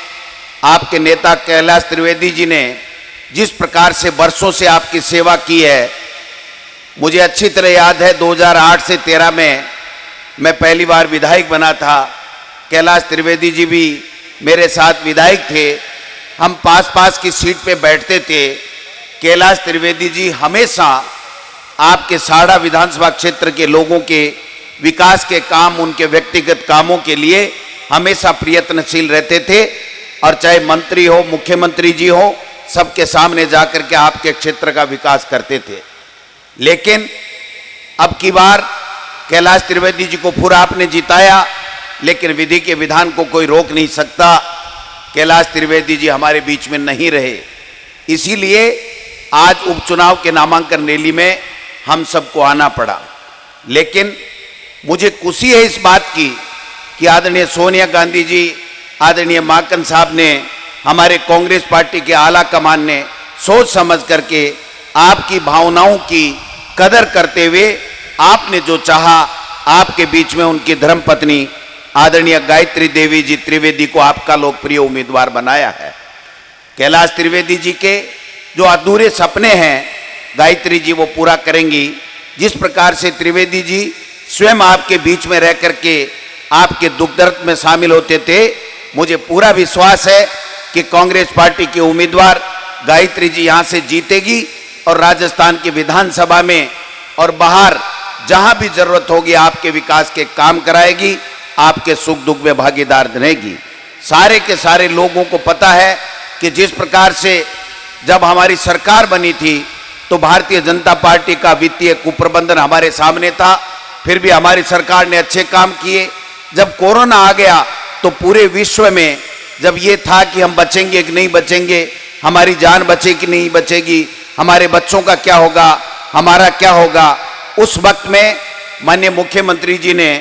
आपके नेता कैलाश त्रिवेदी जी ने जिस प्रकार से वर्षों से आपकी सेवा की है, मुझे अच्छी तरह याद है 2008 से 13 में मैं पहली बार विधायक बना था। कैलाश त्रिवेदी जी भी मेरे साथ विधायक थे। हम पास की सीट पे बैठते थे। कैलाश त्रिवेदी जी हमेशा आपके साड़ा विधानसभा क्षेत्र के लोगों के विकास के काम, उनके व्यक्तिगत कामों के लिए हमेशा प्रयत्नशील रहते थे और चाहे मंत्री हो, मुख्यमंत्री जी हो, सबके सामने जाकर के आपके क्षेत्र का विकास करते थे। लेकिन अब की बार कैलाश त्रिवेदी जी को पूरा आपने जिताया, लेकिन विधि के विधान को कोई रोक नहीं सकता। कैलाश त्रिवेदी जी हमारे बीच में नहीं रहे, इसीलिए आज उपचुनाव के नामांकन रैली में हम सबको आना पड़ा। लेकिन मुझे खुशी है इस बात की कि आदरणीय सोनिया गांधी जी, आदरणीय माकन साहब ने, हमारे कांग्रेस पार्टी के आला कमान ने सोच समझ करके आपकी भावनाओं की कदर करते हुए आपने जो चाहा, आपके बीच में उनकी धर्मपत्नी आदरणीय गायत्री देवी जी त्रिवेदी को आपका लोकप्रिय उम्मीदवार बनाया है। कैलाश त्रिवेदी जी के जो अधूरे सपने हैं गायत्री जी वो पूरा करेंगी। जिस प्रकार से त्रिवेदी जी स्वयं आपके बीच में रह करके आपके दुख दर्द में शामिल होते थे, मुझे पूरा विश्वास है कि कांग्रेस पार्टी के उम्मीदवार गायत्री जी यहां से जीतेगी और राजस्थान की विधानसभा में और बाहर जहां भी जरूरत होगी आपके विकास के काम कराएगी, आपके सुख दुख में भागीदार रहेगी। सारे के सारे लोगों को पता है कि जिस प्रकार से जब हमारी सरकार बनी थी तो भारतीय जनता पार्टी का वित्तीय कुप्रबंधन हमारे सामने था, फिर भी हमारी सरकार ने अच्छे काम किए। जब कोरोना आ गया तो पूरे विश्व में जब ये था कि हम बचेंगे कि नहीं बचेंगे, हमारी जान बचे कि नहीं बचेगी, हमारे बच्चों का क्या होगा, हमारा क्या होगा, उस वक्त में माननीय मुख्यमंत्री जी ने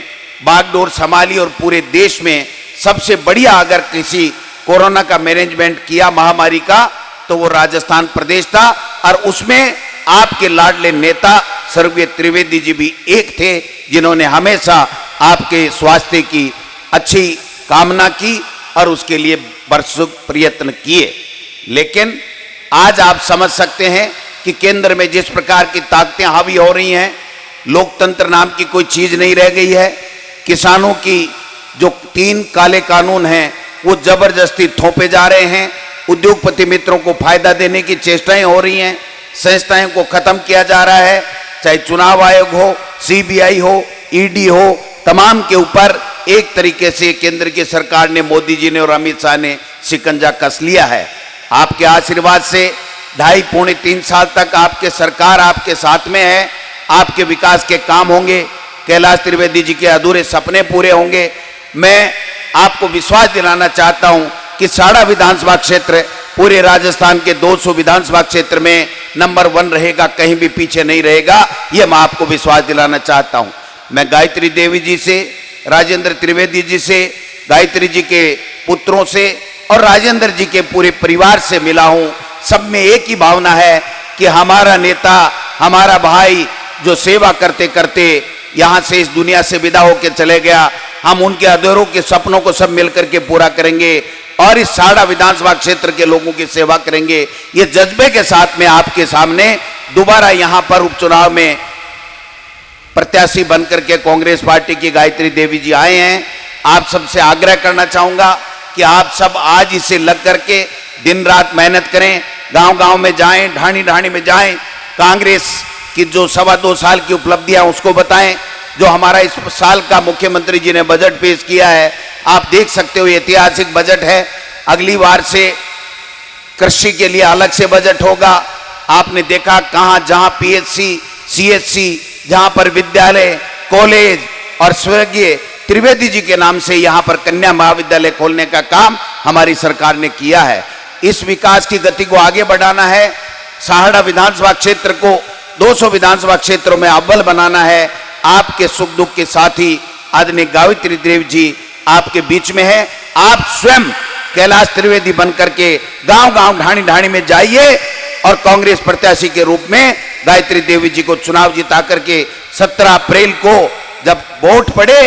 बागडोर संभाली और पूरे देश में सबसे बढ़िया अगर किसी कोरोना का मैनेजमेंट किया महामारी का तो वो राजस्थान प्रदेश था। और उसमें आपके लाडले नेता स्वर्गीय त्रिवेदी जी भी एक थे जिन्होंने हमेशा आपके स्वास्थ्य की अच्छी कामना की और उसके लिए भरसक प्रयत्न किए। लेकिन आज आप समझ सकते हैं कि केंद्र में जिस प्रकार की ताकतें हावी हो रही हैं, लोकतंत्र नाम की कोई चीज नहीं रह गई है। किसानों की जो 3 काले कानून हैं वो जबरदस्ती थोपे जा रहे हैं, उद्योगपति मित्रों को फायदा देने की चेष्टाएं हो रही हैं, संस्थाएं को खत्म किया जा रहा है, चाहे चुनाव आयोग हो, सीबीआई हो, ईडी हो, तमाम के ऊपर एक तरीके से केंद्र की सरकार ने, मोदी जी ने और अमित शाह ने शिकंजा कस लिया है। आपके आशीर्वाद से 2.5 पौने 3 साल तक आपके सरकार आपके साथ में है, आपके विकास के काम होंगे, कैलाश त्रिवेदी जी के अधूरे सपने पूरे होंगे। मैं आपको विश्वास दिलाना चाहता हूं कि साड़ा विधानसभा क्षेत्र पूरे राजस्थान के 200 विधानसभा क्षेत्र में नंबर 1 रहेगा, कहीं भी पीछे नहीं रहेगा, यह मैं आपको विश्वास दिलाना चाहता हूं। मैं गायत्री देवी जी से, राजेंद्र त्रिवेदी जी से, गायत्री जी के पुत्रों से और राजेंद्र जी के पूरे परिवार से मिला हूं। सब में एक ही भावना है कि हमारा नेता, हमारा भाई जो सेवा करते करते यहां से इस दुनिया से विदा होकर चले गया, हम उनके अधूरों के सपनों को सब मिलकर के पूरा करेंगे और इस साड़ा विधानसभा क्षेत्र के लोगों की सेवा करेंगे। ये जज्बे के साथ में आपके सामने दोबारा यहां पर उपचुनाव में प्रत्याशी बनकर के कांग्रेस पार्टी की गायत्री देवी जी आए हैं। आप सबसे आग्रह करना चाहूंगा कि आप सब आज इसे लग करके दिन रात मेहनत करें, गांव-गांव में जाएं, ढाणी-ढाणी में जाएं, कांग्रेस की जो 2.25 साल की उपलब्धियां उसको बताएं। जो हमारा इस साल का मुख्यमंत्री जी ने बजट पेश किया है, आप देख सकते हो ऐतिहासिक बजट है। अगली बार से कृषि के लिए अलग से बजट होगा। आपने देखा कहां जहां पीएचसी, सीएचसी, जहां पर विद्यालय, कॉलेज और स्वर्गीय त्रिवेदी जी के नाम से यहां पर कन्या महाविद्यालय खोलने का काम हमारी सरकार ने किया है। इस विकास की गति को आगे बढ़ाना है। साहड़ा विधानसभा क्षेत्र को 200 विधानसभा क्षेत्रों में अव्वल बनाना है। आपके सुख दुख के साथी आदरणीय गायत्री देवी जी आपके बीच में है। आप स्वयं कैलाश त्रिवेदी बनकर के गांव-गांव, ढाणी-ढाणी में जाइए और कांग्रेस प्रत्याशी के रूप में गायत्री देवी जी को चुनाव जिता करके 17 अप्रैल को जब वोट पड़े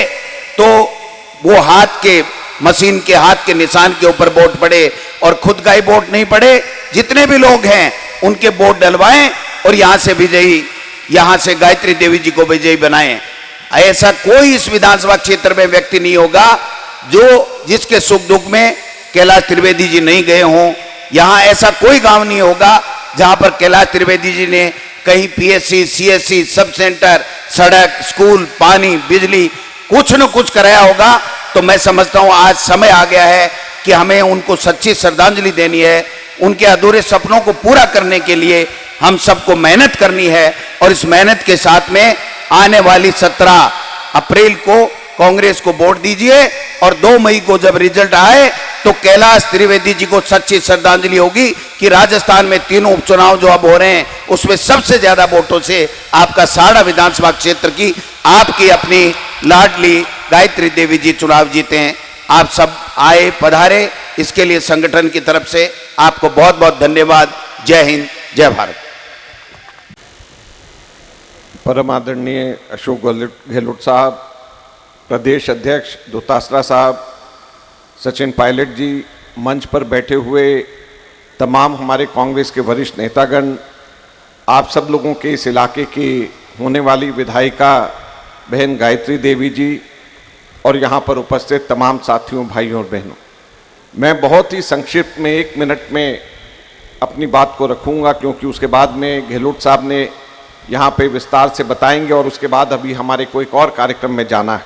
तो वो हाथ के मशीन के हाथ के निशान के ऊपर वोट पड़े और खुद का ही वोट नहीं पड़े, जितने भी लोग हैं उनके वोट डलवाएं और यहां से विजयी, यहां से गायत्री देवी जी को विजयी बनाएं। ऐसा कोई इस विधानसभा क्षेत्र में व्यक्ति नहीं होगा जो जिसके सुख दुख में कैलाश त्रिवेदी जी नहीं गए हों। यहां ऐसा कोई गांव नहीं होगा जहां पर कैलाश त्रिवेदी जी ने कहीं पीएससी, सीएससी, सब सेंटर, सड़क, स्कूल, पानी, बिजली कुछ न कुछ कराया होगा। तो मैं समझता हूं आज समय आ गया है कि हमें उनको सच्ची श्रद्धांजलि देनी है। उनके अधूरे सपनों को पूरा करने के लिए हम सबको मेहनत करनी है और इस मेहनत के साथ में आने वाली 17 अप्रैल को कांग्रेस को वोट दीजिए और 2 मई को जब रिजल्ट आए तो कैलाश त्रिवेदी जी को सच्ची श्रद्धांजलि होगी कि राजस्थान में 3 उपचुनाव जो अब हो रहे हैं उसमें सबसे ज्यादा वोटों से आपका साड़ा विधानसभा क्षेत्र की आपकी अपनी लाडली गायत्री देवी जी चुनाव जीते हैं। आप सब आए पधारे, इसके लिए संगठन की तरफ से आपको बहुत बहुत धन्यवाद। जय हिंद, जय भारत। परम आदरणीय अशोक गहलोत साहब, प्रदेश अध्यक्ष दोतासरा साहब, सचिन पायलट जी, मंच पर बैठे हुए तमाम हमारे कांग्रेस के वरिष्ठ नेतागण, आप सब लोगों के इस इलाके की होने वाली विधायिका बहन गायत्री देवी जी और यहाँ पर उपस्थित तमाम साथियों, भाइयों और बहनों, मैं बहुत ही संक्षिप्त में 1 मिनट में अपनी बात को रखूँगा, क्योंकि उसके बाद में गहलोत साहब ने यहाँ पे विस्तार से बताएंगे और उसके बाद अभी हमारे को एक और कार्यक्रम में जाना है।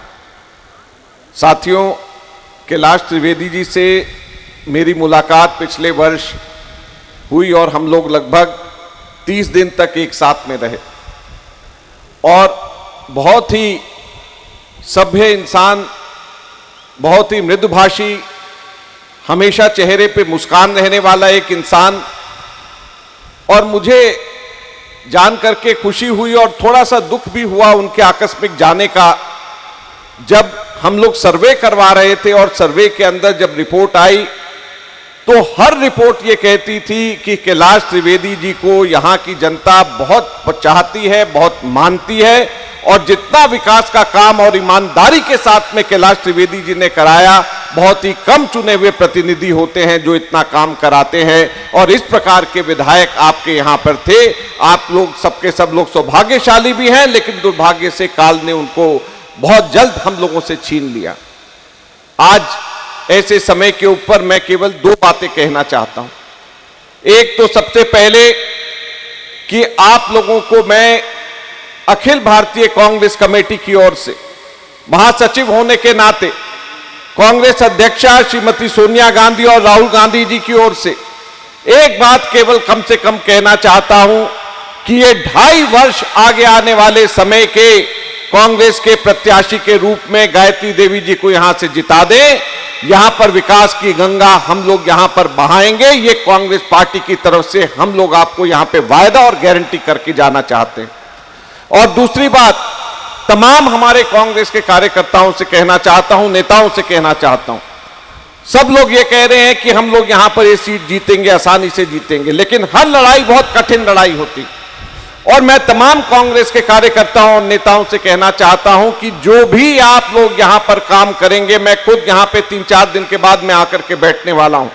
साथियों, कैलाश त्रिवेदी जी से मेरी मुलाकात पिछले वर्ष हुई और हम लोग लगभग 30 दिन तक एक साथ में रहे और बहुत ही सभ्य इंसान, बहुत ही मृदुभाषी, हमेशा चेहरे पे मुस्कान रहने वाला एक इंसान, और मुझे जान करके खुशी हुई और थोड़ा सा दुख भी हुआ उनके आकस्मिक जाने का। जब हम लोग सर्वे करवा रहे थे और सर्वे के अंदर जब रिपोर्ट आई तो हर रिपोर्ट ये कहती थी कि कैलाश त्रिवेदी जी को यहाँ की जनता बहुत चाहती है, बहुत मानती है, और जितना विकास का काम और ईमानदारी के साथ में कैलाश त्रिवेदी जी ने कराया, बहुत ही कम चुने हुए प्रतिनिधि होते हैं जो इतना काम कराते हैं, और इस प्रकार के विधायक आपके यहाँ पर थे। आप लोग सबके सब लोग सौभाग्यशाली भी हैं, लेकिन दुर्भाग्य से काल ने उनको बहुत जल्द हम लोगों से छीन लिया। आज ऐसे समय के ऊपर मैं केवल 2 बातें कहना चाहता हूं। एक तो सबसे पहले कि आप लोगों को मैं अखिल भारतीय कांग्रेस कमेटी की ओर से महासचिव होने के नाते, कांग्रेस अध्यक्षा श्रीमती सोनिया गांधी और राहुल गांधी जी की ओर से एक बात केवल कम से कम कहना चाहता हूं कि ये 2.5 वर्ष आगे आने वाले समय के कांग्रेस के प्रत्याशी के रूप में गायत्री देवी जी को यहां से जिता दें। यहां पर विकास की गंगा हम लोग यहां पर बहाएंगे, ये कांग्रेस पार्टी की तरफ से हम लोग आपको यहां पे वायदा और गारंटी करके जाना चाहते हैं। और दूसरी बात, तमाम हमारे कांग्रेस के कार्यकर्ताओं से कहना चाहता हूं, नेताओं से कहना चाहता हूं, सब लोग ये कह रहे हैं कि हम लोग यहां पर ये सीट जीतेंगे, आसानी से जीतेंगे, लेकिन हर लड़ाई बहुत कठिन लड़ाई होती। और मैं तमाम कांग्रेस के कार्यकर्ताओं और नेताओं से कहना चाहता हूं कि जो भी आप लोग यहां पर काम करेंगे, मैं खुद यहां पे 3-4 दिन के बाद मैं आकर के बैठने वाला हूं,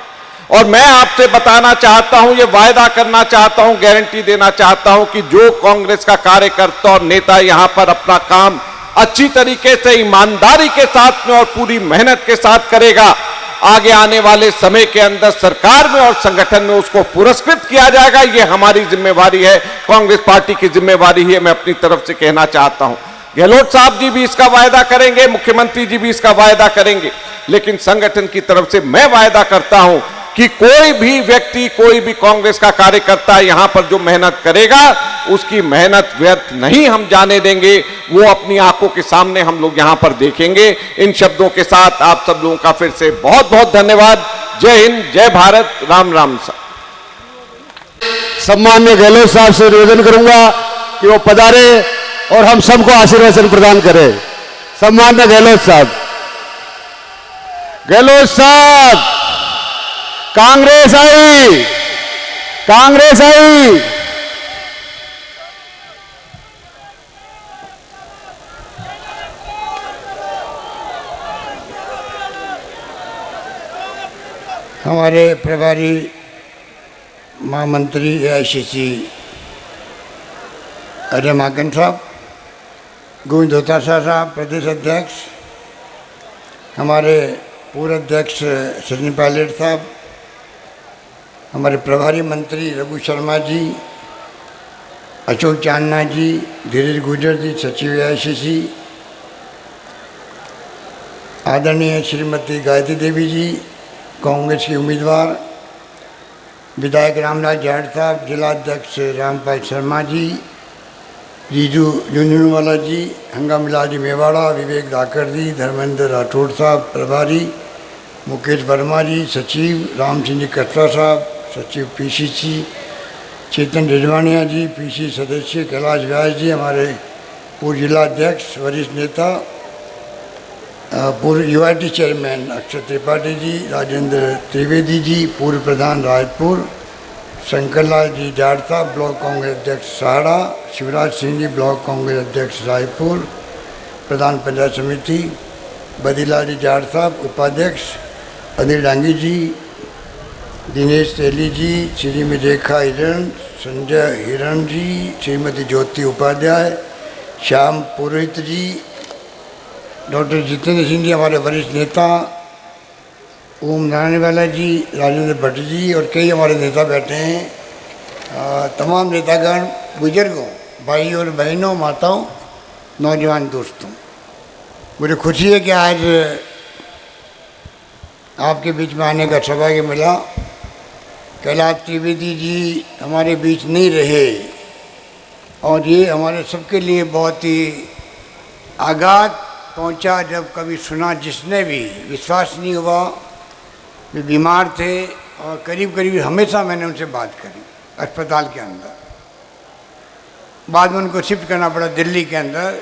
और मैं आपसे बताना चाहता हूं, ये वायदा करना चाहता हूं, गारंटी देना चाहता हूं कि जो कांग्रेस का कार्यकर्ता और नेता यहां पर अपना काम अच्छी तरीके से, ईमानदारी के साथ में और पूरी मेहनत के साथ करेगा, आगे आने वाले समय के अंदर सरकार में और संगठन में उसको पुरस्कृत किया जाएगा। ये हमारी जिम्मेवारी है, कांग्रेस पार्टी की जिम्मेवारी है, मैं अपनी तरफ से कहना चाहता हूं। गहलोत साहब जी भी इसका वायदा करेंगे, मुख्यमंत्री जी भी इसका वायदा करेंगे, लेकिन संगठन की तरफ से मैं वायदा करता हूं कि कोई भी व्यक्ति, कोई भी कांग्रेस का कार्यकर्ता यहां पर जो मेहनत करेगा, उसकी मेहनत व्यर्थ नहीं हम जाने देंगे। वो अपनी आंखों के सामने हम लोग यहां पर देखेंगे। इन शब्दों के साथ आप सब लोगों का फिर से बहुत बहुत धन्यवाद। जय हिंद, जय भारत, राम राम। सम्मान्य गहलोत साहब से निवेदन करूंगा कि वो पधारे और हम सबको आशीर्वाद प्रदान करें। सम्मान्य गहलोत साहब, गहलोत साहब, कांग्रेस आई, कांग्रेस आई। हमारे प्रभारी महामंत्री AICC अजय माकन साहब, गोविंद दोतासरा साहब प्रदेश अध्यक्ष, हमारे पूर्व अध्यक्ष सचिन पायलट साहब, हमारे प्रभारी मंत्री रघु शर्मा जी, अशोक चांदना जी, धीरज गुर्जर जी, सचिव AICC, आदरणीय श्रीमती गायत्री देवी जी, कांग्रेस के उम्मीदवार, विधायक रामलाल जाट साहब, जिला अध्यक्ष रामपाल शर्मा जी, जीजू झुंझुनवाला जी, हंगामीलाल जी मेवाड़ा, विवेक धाकर जी, धर्मेंद्र राठौड़ साहब प्रभारी, मुकेश वर्मा जी सचिव, राम सिंह जी कटरा साहब सचिव PCC, चेतन रिजवानिया जी PC सदस्य, कैलाश व्यास जी हमारे पूर्व जिला अध्यक्ष, वरिष्ठ नेता, पूर्व यूआईटी चेयरमैन अक्षय त्रिपाठी जी, राजेंद्र त्रिवेदी जी, पूर्व प्रधान राजपुर, शंकरलाल जी जाट साहब, ब्लॉक कांग्रेस अध्यक्ष साड़ा, शिवराज सिंह जी, ब्लॉक कांग्रेस अध्यक्ष रायपुर, प्रधान पंचायत समिति, बदीलाल जी जाट साहब, उपाध्यक्ष, अनिल डांगी जी, दिनेश तेली जी, श्रीमती रेखा हिरण, संजय हिरण जी, श्रीमती ज्योति उपाध्याय, श्याम पुरोहित जी, डॉक्टर जितेंद्र सिंह जी हमारे वरिष्ठ नेता, ओम नारायण वाला जी, राजेंद्र भट्ट जी और कई हमारे नेता बैठे हैं। तमाम नेतागण, बुजुर्गों, भाई और बहनों, माताओं, नौजवान दोस्तों, मुझे खुशी है कि आज आपके बीच में आने का सौभाग्य मिला। कैलाश त्रिवेदी जी हमारे बीच नहीं रहे और ये हमारे सबके लिए बहुत ही आघात पहुंचा जब कभी सुना, जिसने भी विश्वास नहीं हुआ। वे बीमार थे और करीब करीब हमेशा मैंने उनसे बात करी अस्पताल के अंदर। बाद में उनको शिफ्ट करना पड़ा दिल्ली के अंदर,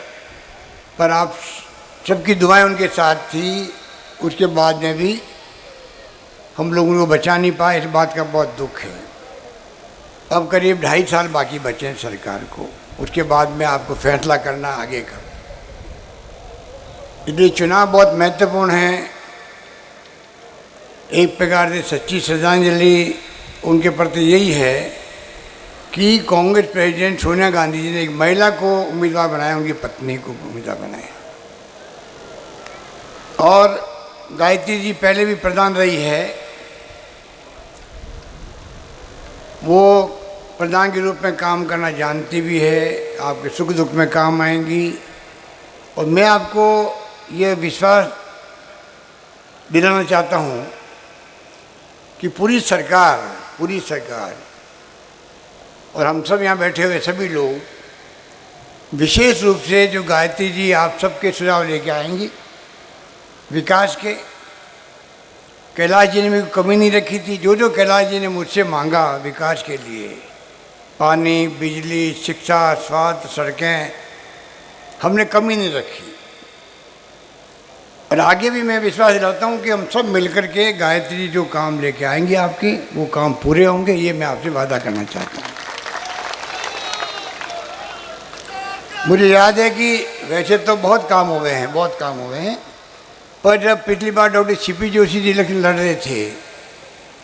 पर आप सबकी दुआएं उनके साथ थी। उसके बाद में भी हम लोग उनको बचा नहीं पाए, इस बात का बहुत दुख है। अब करीब 2.5 साल बाकी बचे हैं सरकार को, उसके बाद में आपको फैसला करना आगे का। इसलिए चुनाव बहुत महत्वपूर्ण है। एक प्रकार से सच्ची श्रद्धांजलि उनके प्रति यही है कि कांग्रेस प्रेसिडेंट सोनिया गांधी जी ने एक महिला को उम्मीदवार बनाया, उनकी पत्नी को उम्मीदवार बनाया। और गायत्री जी पहले भी प्रधान रही है, वो प्रधान के रूप में काम करना जानती भी है, आपके सुख दुख में काम आएंगी। और मैं आपको ये विश्वास दिलाना चाहता हूँ कि पूरी सरकार और हम सब यहाँ बैठे हुए सभी लोग विशेष रूप से जो गायत्री जी आप सबके सुझाव लेके आएंगी विकास के। कैलाश जी ने भी कमी नहीं रखी थी। जो कैलाश जी ने मुझसे मांगा विकास के लिए, पानी, बिजली, शिक्षा, स्वास्थ्य, सड़कें, हमने कमी नहीं रखी। और आगे भी मैं विश्वास दिलाता हूँ कि हम सब मिलकर के गायत्री जो काम लेके आएंगे आपकी, वो काम पूरे होंगे, ये मैं आपसे वादा करना चाहता हूँ। मुझे याद है कि वैसे तो बहुत काम हुए हैं, पर जब पिछली बार doctor CP Joshi ji election लड़ रहे थे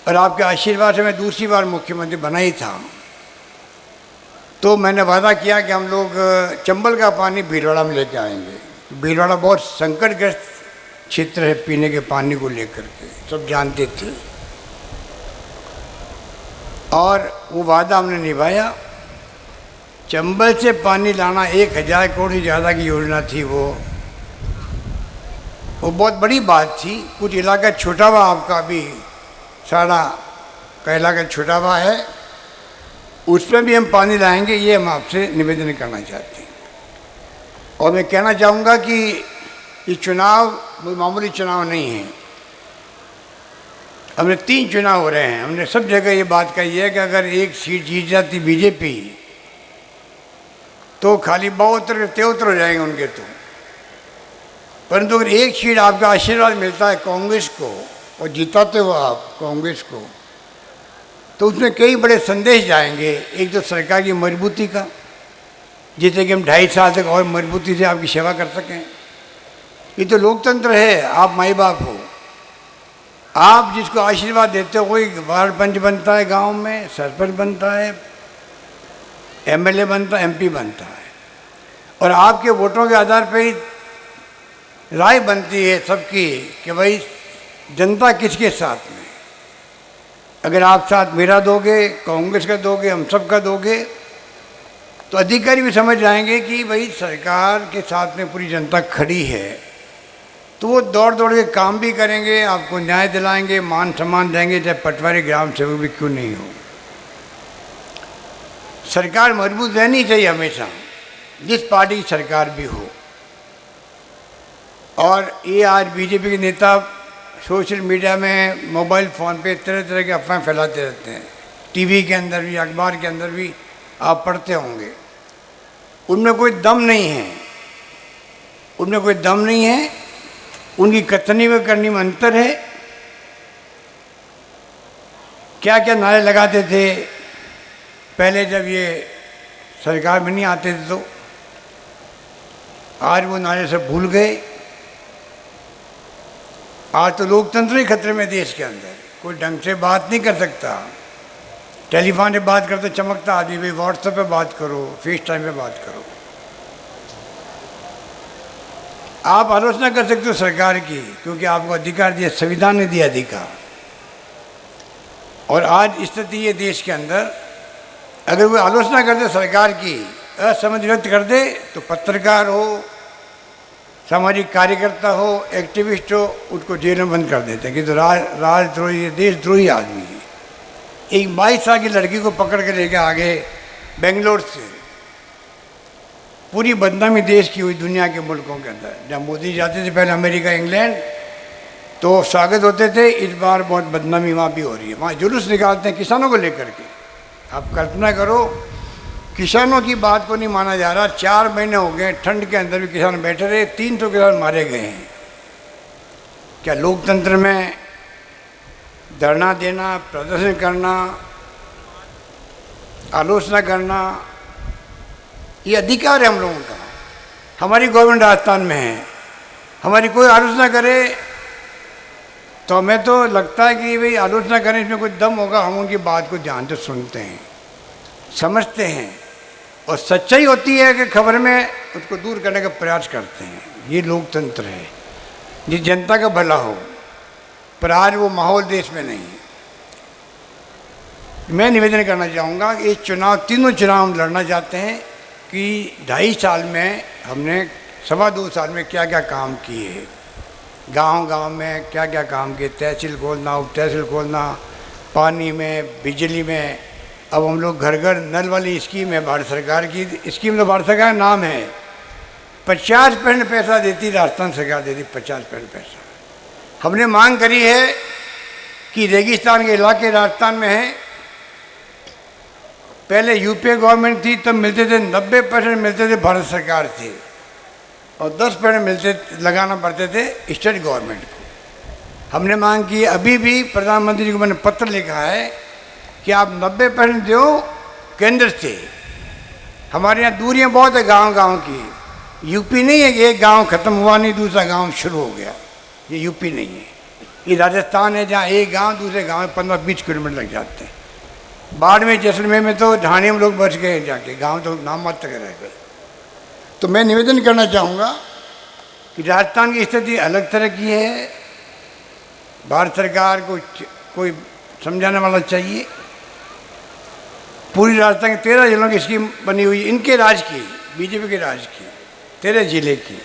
और आपके आशीर्वाद से मैं दूसरी बार मुख्यमंत्री बना ही था, तो मैंने वादा किया कि हम लोग चंबल का पानी भीलवाड़ा में लेके आएंगे। भीलवाड़ा बहुत संकटग्रस्त क्षेत्र है पीने के पानी को लेकर के, सब जानते थे। और वो वादा हमने निभाया। चंबल से पानी लाना 1000 करोड़ से ज़्यादा की योजना थी। वो बहुत बड़ी बात थी। कुछ इलाका छोटा हुआ, आपका भी साड़ा का इलाका छोटा हुआ है, उसमें भी हम पानी लाएंगे, ये हम आपसे निवेदन करना चाहते हैं। और मैं कहना चाहूँगा कि ये चुनाव कोई मामूली चुनाव नहीं है। हमने 3 चुनाव हो रहे हैं, हमने सब जगह ये बात कही है कि अगर एक सीट जीत जाती बीजेपी तो खाली 72-73 हो जाएंगे उनके। तो परंतु अगर एक सीट आपका आशीर्वाद मिलता है कांग्रेस को और जिताते हो आप कांग्रेस को, तो उसमें कई बड़े संदेश जाएंगे। एक तो सरकार की मजबूती का, जिससे कि हम 2.5 साल तक और मजबूती से आपकी सेवा कर सकें। ये तो लोकतंत्र है। आप माई बाप हो, आप जिसको आशीर्वाद देते हो, कोई वार्ड पंच बनता है गांव में, सरपंच बनता है, एमएलए बनता है, एमपी बनता है, और आपके वोटों के आधार पर ही राय बनती है सबकी कि भाई जनता किसके साथ में। अगर आप साथ मेरा दोगे, कांग्रेस का दोगे, हम सब का दोगे, तो अधिकारी भी समझ जाएंगे कि भाई सरकार के साथ में पूरी जनता खड़ी है। तो वो दौड़ दौड़ के काम भी करेंगे, आपको न्याय दिलाएंगे, मान सम्मान देंगे, चाहे पटवारी ग्राम सेवक भी क्यों नहीं हो। सरकार मजबूत रहनी चाहिए हमेशा, जिस पार्टी की सरकार भी हो। और ये आज बीजेपी के नेता सोशल मीडिया में, मोबाइल फ़ोन पे तरह तरह के अफवाहें फैलाते रहते हैं। टीवी के अंदर भी, अखबार के अंदर भी आप पढ़ते होंगे। उनमें कोई दम नहीं है, उनकी कथनी व करनी में अंतर है। क्या क्या नारे लगाते थे पहले जब ये सरकार में नहीं आते थे, तो आज वो नारे सब भूल गए। आज तो लोकतंत्र ही खतरे में देश के अंदर, कोई ढंग से बात नहीं कर सकता। टेलीफोन पे बात करते चमकता आदमी, भाई व्हाट्सएप पे बात करो, फेस टाइम पे बात करो। आप आलोचना कर सकते हो सरकार की, क्योंकि आपको अधिकार दिया, संविधान ने दिया अधिकार। और आज स्थिति ये देश के अंदर, अगर कोई आलोचना कर दे सरकार की, असमझ व्यक्त कर दे, तो पत्रकार हो, सामाजिक कार्यकर्ता हो, एक्टिविस्ट हो, उसको जेल में बंद कर देते हैं कि तो राजद्रोही, देशद्रोही आदमी है। एक 22 साल की लड़की को पकड़ के लेके आगे बेंगलोर से, पूरी बदनामी देश की हुई दुनिया के मुल्कों के अंदर। जब मोदी जाते थे पहले अमेरिका, इंग्लैंड, तो स्वागत होते थे, इस बार बहुत बदनामी वहाँ भी हो रही है। वहाँ जुलूस निकालते हैं किसानों को लेकर के। आप कल्पना करो, किसानों की बात को नहीं माना जा रहा। 4 महीने हो गए, ठंड के अंदर भी किसान बैठे रहे, 300 किसान मारे गए हैं। क्या लोकतंत्र में धरना देना, प्रदर्शन करना, आलोचना करना, ये अधिकार है हम लोगों का। हमारी गवर्नमेंट राजस्थान में है, हमारी कोई आलोचना करे तो हमें तो लगता है कि भाई आलोचना करें, इसमें कोई दम होगा। हम उनकी बात को ध्यान से सुनते हैं, समझते हैं, और सच्चाई होती है कि खबर में उसको दूर करने का प्रयास करते हैं। ये लोकतंत्र है, जिस जनता का भला हो। पर आज वो माहौल देश में नहीं है। मैं निवेदन करना चाहूँगा कि ये चुनाव, तीनों चुनाव हम लड़ना चाहते हैं कि 2.5 साल में हमने 2.25 साल में क्या क्या काम किए, गांव-गांव में क्या क्या काम किए, तहसील खोलना, उप तहसील खोलना, पानी में, बिजली में। अब हम लोग घर घर नल वाली स्कीम है भारत सरकार की, स्कीम तो भारत सरकार का नाम है। 50% पैसा देती राजस्थान सरकार, देती 50% पैसा। हमने मांग करी है कि रेगिस्तान के इलाके राजस्थान में हैं, पहले यूपीए गवर्नमेंट थी तब मिलते थे 90% मिलते थे भारत सरकार से, और 10% मिलते लगाना पड़ते थे स्टेट गवर्नमेंट को। हमने मांग की, अभी भी प्रधानमंत्री को मैंने पत्र लिखा है कि आप 90% दो केंद्र से। हमारे यहाँ दूरियाँ बहुत है गांव-गांव की। यूपी नहीं है कि एक गांव ख़त्म हुआ नहीं दूसरा गांव शुरू हो गया, ये यूपी नहीं है। ये राजस्थान है जहाँ एक गांव दूसरे गांव में 15-20 किलोमीटर लग जाते हैं। बाड़मेर, जैसलमेर में तो ढाणी में लोग बच गए जाके, गांव तो नाम मात्र के रह गए। तो मैं निवेदन करना चाहूँगा कि राजस्थान की स्थिति अलग तरह की है। भारत सरकार को कोई समझाने वाला चाहिए। पूरी राजस्थान के 13 जिलों की स्कीम बनी हुई, इनके राज की, बीजेपी के राज की, 13 जिले की।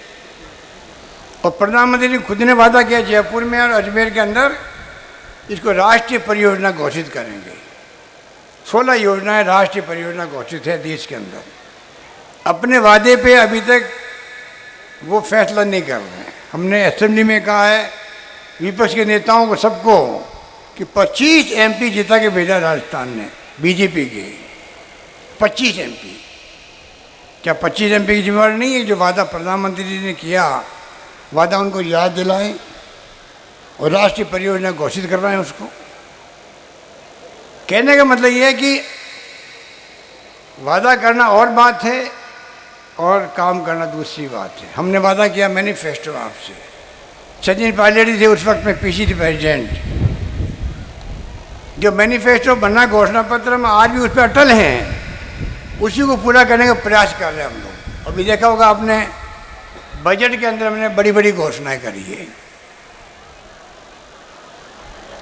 और प्रधानमंत्री ने खुद ने वादा किया जयपुर में और अजमेर के अंदर इसको राष्ट्रीय परियोजना घोषित करेंगे। 16 योजनाएं राष्ट्रीय परियोजना घोषित है देश के अंदर। अपने वादे पे अभी तक वो फैसला नहीं कर रहे हैं। हमने असेंबली में कहा है विपक्ष के नेताओं को, सबको, कि 25 MP जिता के भेजा राजस्थान ने, बीजेपी के 25 MP। क्या 25 MP की जिम्मेवारी नहीं है? जो वादा प्रधानमंत्री जी ने किया, वादा उनको याद दिलाएं और राष्ट्रीय परियोजना घोषित करवाएं उसको। कहने का मतलब ये है कि वादा करना और बात है और काम करना दूसरी बात है। हमने वादा किया मैनिफेस्टो आपसे। सचिन पायलट थे उस वक्त में PCC प्रेसिडेंट। जो मैनिफेस्टो बना घोषणा पत्र में, आज भी उस पर अटल हैं। उसी को पूरा करने का प्रयास कर रहे हैं हम लोग। अभी देखा होगा आपने, बजट के अंदर हमने बड़ी बड़ी घोषणाएं करी है।